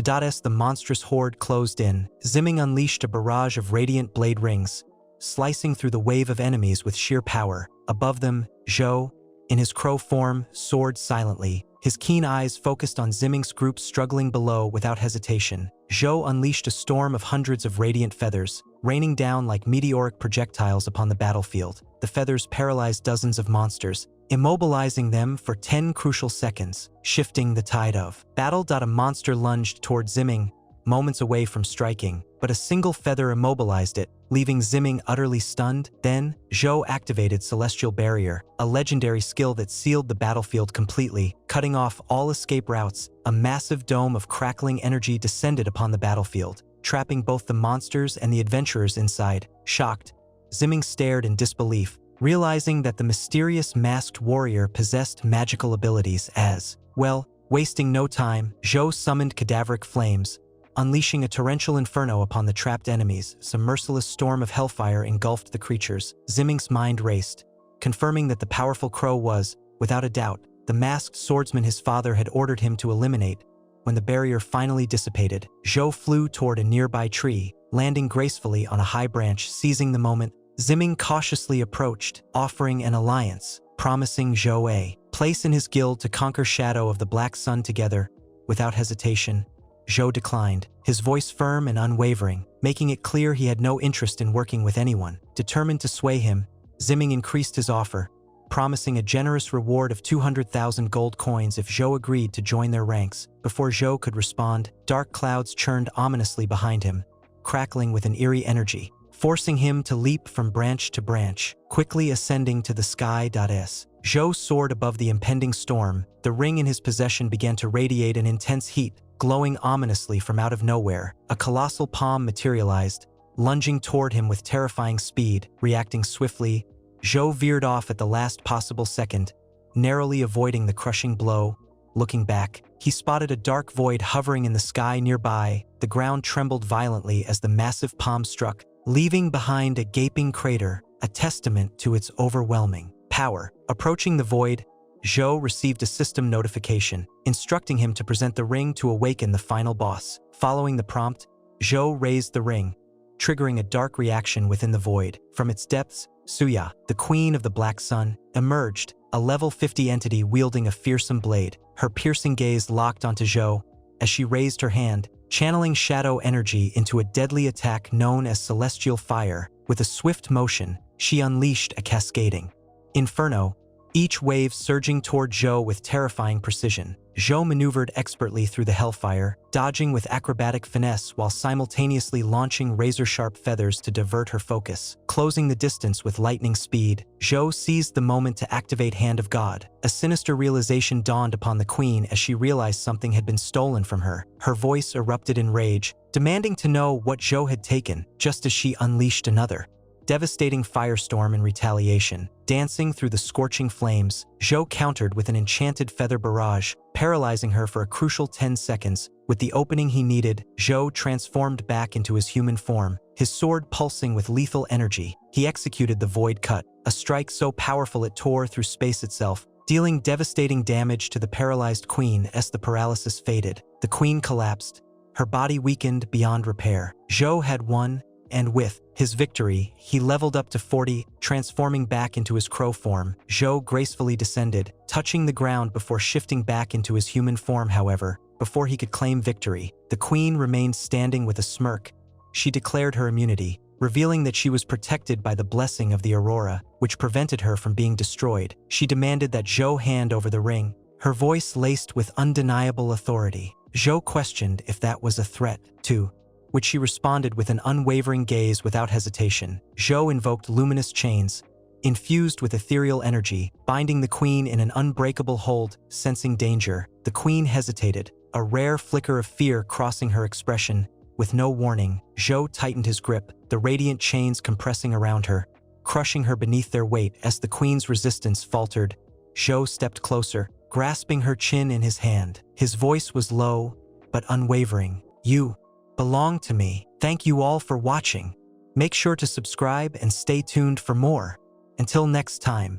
As the monstrous horde closed in, Ziming unleashed a barrage of radiant blade rings, slicing through the wave of enemies with sheer power. Above them, Zhou, in his crow form, soared silently, his keen eyes focused on Ziming's group struggling below. Without hesitation, Zhou unleashed a storm of hundreds of radiant feathers, raining down like meteoric projectiles upon the battlefield. The feathers paralyzed dozens of monsters, immobilizing them for 10 crucial seconds, shifting the tide of battle. A monster lunged toward Ziming, moments away from striking, but a single feather immobilized it, leaving Ziming utterly stunned. Then, Zhou activated Celestial Barrier, a legendary skill that sealed the battlefield completely, cutting off all escape routes. A massive dome of crackling energy descended upon the battlefield, trapping both the monsters and the adventurers inside. Shocked, Ziming stared in disbelief, realizing that the mysterious masked warrior possessed magical abilities as well. Wasting no time, Zhou summoned cadaveric flames, unleashing a torrential inferno upon the trapped enemies. A merciless storm of hellfire engulfed the creatures. Ziming's mind raced, confirming that the powerful crow was, without a doubt, the masked swordsman his father had ordered him to eliminate. When the barrier finally dissipated, Zhou flew toward a nearby tree, landing gracefully on a high branch. Seizing the moment, Ziming cautiously approached, offering an alliance, promising Zhou a place in his guild to conquer Shadow of the Black Sun together. Without hesitation, Zhou declined, his voice firm and unwavering, making it clear he had no interest in working with anyone. Determined to sway him, Ziming increased his offer, promising a generous reward of 200,000 gold coins if Zhou agreed to join their ranks. Before Zhou could respond, dark clouds churned ominously behind him, crackling with an eerie energy, forcing him to leap from branch to branch, quickly ascending to the sky. Zhou soared above the impending storm. The ring in his possession began to radiate an intense heat, glowing ominously from out of nowhere. A colossal palm materialized, lunging toward him with terrifying speed. Reacting swiftly, Zhou veered off at the last possible second, narrowly avoiding the crushing blow. Looking back, he spotted a dark void hovering in the sky nearby. The ground trembled violently as the massive palm struck, leaving behind a gaping crater, a testament to its overwhelming power. Approaching the void, Zhou received a system notification, instructing him to present the ring to awaken the final boss. Following the prompt, Zhou raised the ring, triggering a dark reaction within the void. From its depths, Suya, the queen of the Black Sun, emerged, a level 50 entity wielding a fearsome blade. Her piercing gaze locked onto Zhou as she raised her hand, channeling shadow energy into a deadly attack known as Celestial Fire. With a swift motion, she unleashed a cascading inferno, each wave surging toward Zhou with terrifying precision. Zhou maneuvered expertly through the hellfire, dodging with acrobatic finesse while simultaneously launching razor-sharp feathers to divert her focus. Closing the distance with lightning speed, Zhou seized the moment to activate Hand of God. A sinister realization dawned upon the queen as she realized something had been stolen from her. Her voice erupted in rage, demanding to know what Zhou had taken, just as she unleashed another devastating firestorm in retaliation. Dancing through the scorching flames, Zhou countered with an enchanted feather barrage, paralyzing her for a crucial 10 seconds. With the opening he needed, Zhou transformed back into his human form, his sword pulsing with lethal energy. He executed the Void Cut, a strike so powerful it tore through space itself, dealing devastating damage to the paralyzed queen as the paralysis faded. The queen collapsed, her body weakened beyond repair. Zhou had won, and with his victory, he leveled up to 40, transforming back into his crow form. Zhou gracefully descended, touching the ground before shifting back into his human form. However, before he could claim victory, the queen remained standing with a smirk. She declared her immunity, revealing that she was protected by the blessing of the Aurora, which prevented her from being destroyed. She demanded that Zhou hand over the ring, her voice laced with undeniable authority. Zhou questioned if that was a threat, too, which she responded with an unwavering gaze without hesitation. Zhou invoked luminous chains, infused with ethereal energy, binding the queen in an unbreakable hold. Sensing danger, the queen hesitated, a rare flicker of fear crossing her expression. With no warning, Zhou tightened his grip, the radiant chains compressing around her, crushing her beneath their weight. As the queen's resistance faltered, Zhou stepped closer, grasping her chin in his hand. His voice was low, but unwavering. "You belong to me." Thank you all for watching. Make sure to subscribe and stay tuned for more. Until next time.